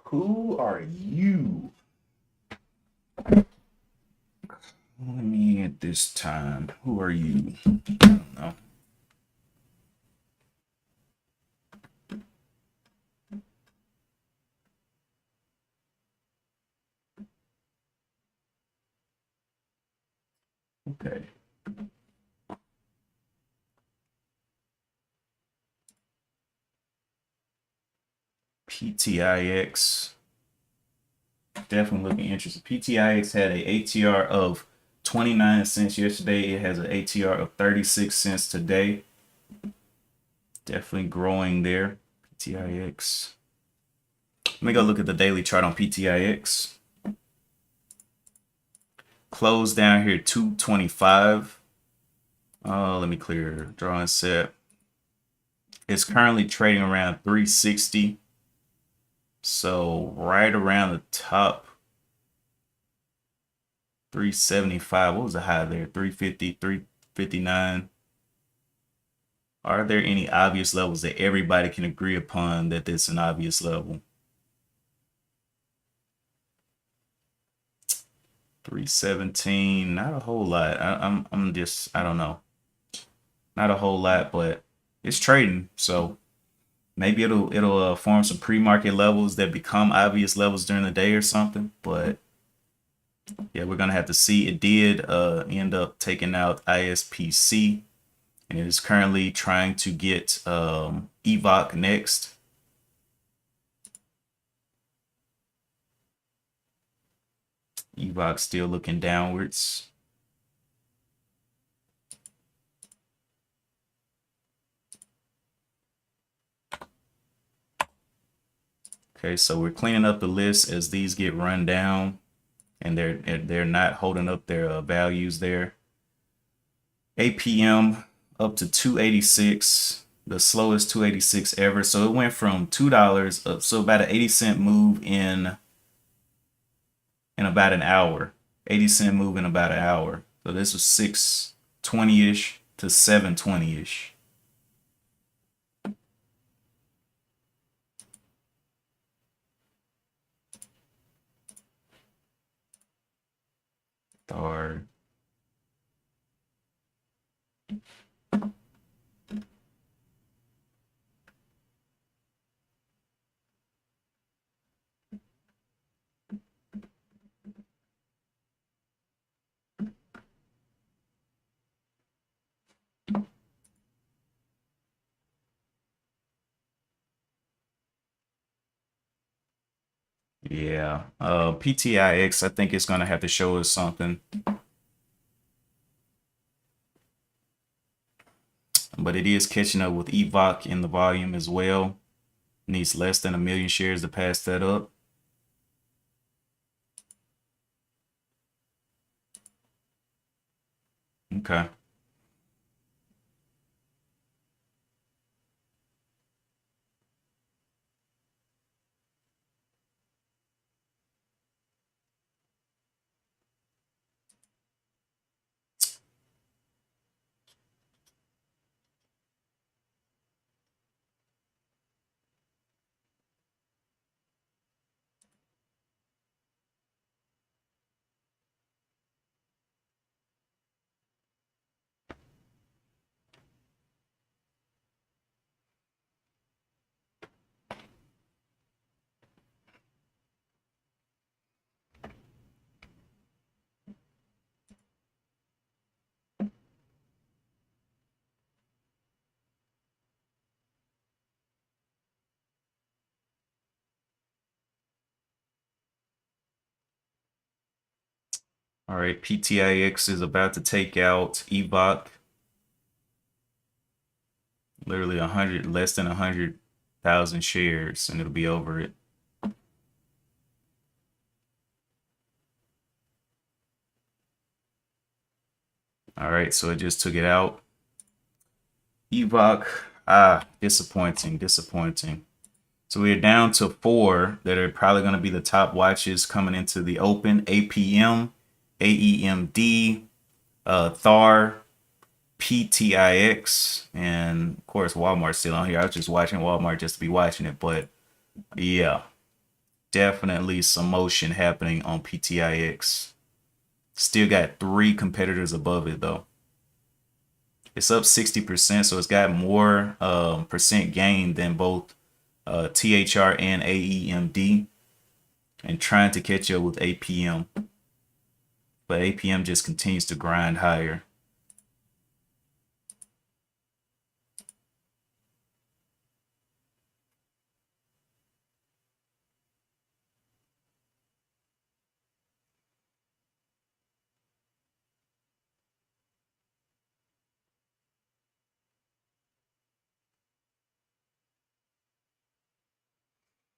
A: Who are you? Let me at this time. Who are you? I don't know. Okay. PTIX. Definitely looking interesting. PTIX had a ATR of 29 cents yesterday. It has an ATR of 36 cents today. Definitely growing there. PTIX. Let me go look at the daily chart on PTIX. Closed down here 225. Let me clear drawing set. It's currently trading around 360. So right around the top, 375. What was the high there? 350, 359. Are there any obvious levels that everybody can agree upon that it's an obvious level? 317, not a whole lot. I'm just, I don't know. Not a whole lot, but it's trading, so maybe it'll form some pre-market levels that become obvious levels during the day or something. But yeah, we're gonna have to see. It did end up taking out ISPC, and it is currently trying to get EVOC next. EVOC still looking downwards. Okay, so we're cleaning up the list as these get run down, and they're not holding up their values there. APM up to 286, the slowest 286 ever. So it went from $2 up, so about an 80-cent move in about an hour. 80-cent move in about an hour. So this was 620-ish to 720-ish. Darn. Yeah. PTIX, I think it's gonna have to show us something. But it is catching up with EVOC in the volume as well. Needs less than 1 million shares to pass that up. Okay. All right, PTIX is about to take out EVOC. Literally 100, less than 100,000 shares, and it'll be over it. All right, so it just took it out. EVOC, disappointing, disappointing. So we're down to 4 that are probably going to be the top watches coming into the open: APM, AEMD, THAR, PTIX, and of course Walmart's still on here. I was just watching Walmart just to be watching it, but yeah, definitely some motion happening on PTIX. Still got 3 competitors above it though. It's up 60%, so it's got more percent gain than both THR and AEMD, and trying to catch up with APM. But APM just continues to grind higher.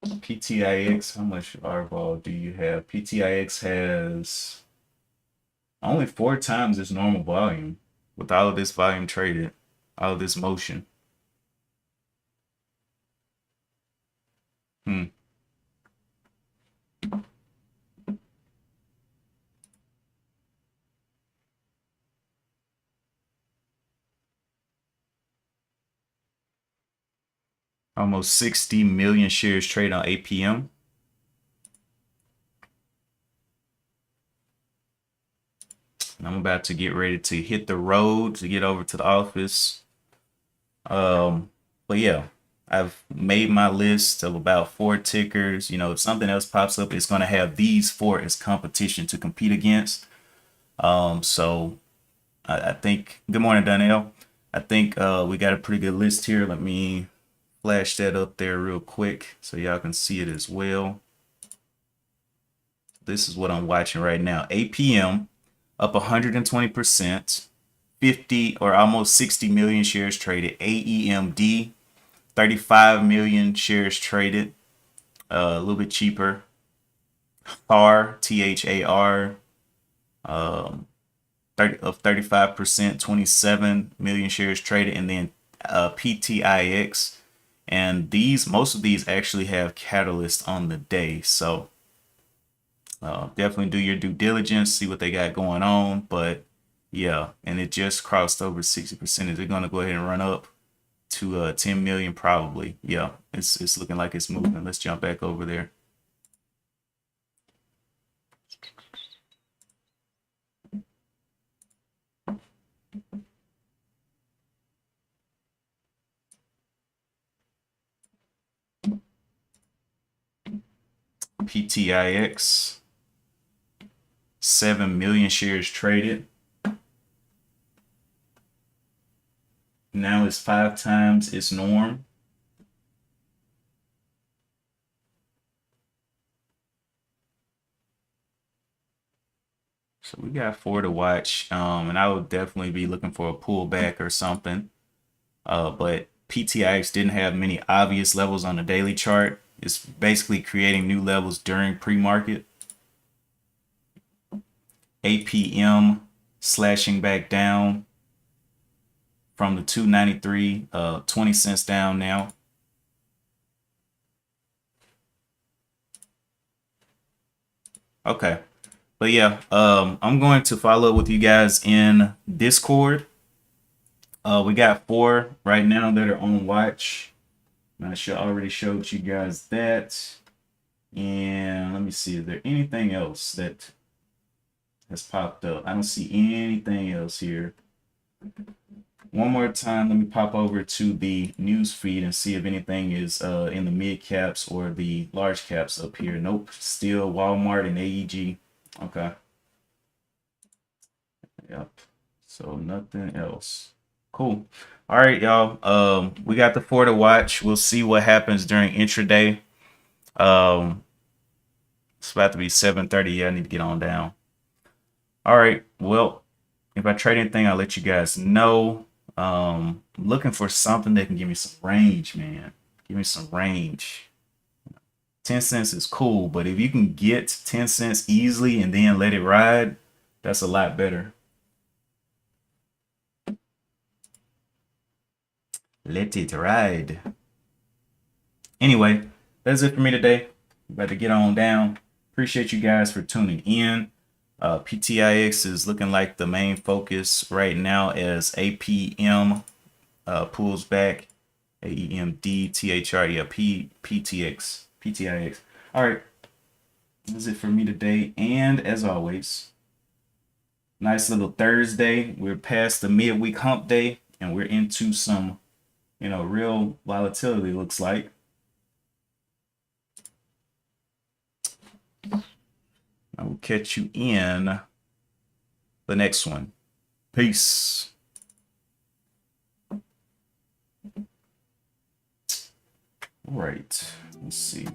A: PTIX, how much R-ball do you have? PTIX has only 4 times its normal volume with all of this volume traded, all of this motion. Hmm. Almost 60 million shares traded on APM. And I'm about to get ready to hit the road to get over to the office. But yeah, I've made my list of about 4 tickers. You know, if something else pops up, it's going to have these 4 as competition to compete against. So I think, good morning, Donnell. I think we got a pretty good list here. Let me flash that up there real quick so y'all can see it as well. This is what I'm watching right now. APM up 120%, 50 or almost 60 million shares traded. AEMD, 35 million shares traded, a little bit cheaper. THAR, THAR, of 35%, 27 million shares traded, and then PTIX. And most of these actually have catalyst on the day, so definitely do your due diligence, see what they got going on. But yeah, and it just crossed over 60%. Is it going to go ahead and run up to 10 million? Probably. Yeah, it's looking like it's moving. Let's jump back over there. PTIX, 7 million shares traded. Now it's 5 times its norm. So we got 4 to watch, and I would definitely be looking for a pullback or something. But PTIX didn't have many obvious levels on the daily chart. It's basically creating new levels during pre-market. APM slashing back down from the 293, 20 cents down now. Okay. But yeah, I'm going to follow up with you guys in Discord. We got 4 right now that are on watch. I already showed you guys that. And let me see, is there anything else that has popped up? I don't see anything else here. One more time, let me pop over to the news feed and see if anything is in the mid caps or the large caps up here. Nope, still Walmart and AEG. Okay. Yep. So nothing else. Cool. All right, y'all. We got the 4 to watch. We'll see what happens during intraday. It's about to be 7:30. Yeah, I need to get on down. All right. Well, if I trade anything, I'll let you guys know. Looking for something that can give me some range, man. Give me some range. 10 cents is cool, but if you can get 10 cents easily and then let it ride, that's a lot better. Let it ride. Anyway, that's it for me today. About to get on down. Appreciate you guys for tuning in. PTIX is looking like the main focus right now as APM pulls back. AEMD, THR, yeah, PTX, PTIX. All right, that's it for me today. And as always, nice little Thursday. We're past the midweek hump day and we're into some, real volatility, looks like. I will catch you in the next one. Peace. All right, let's see.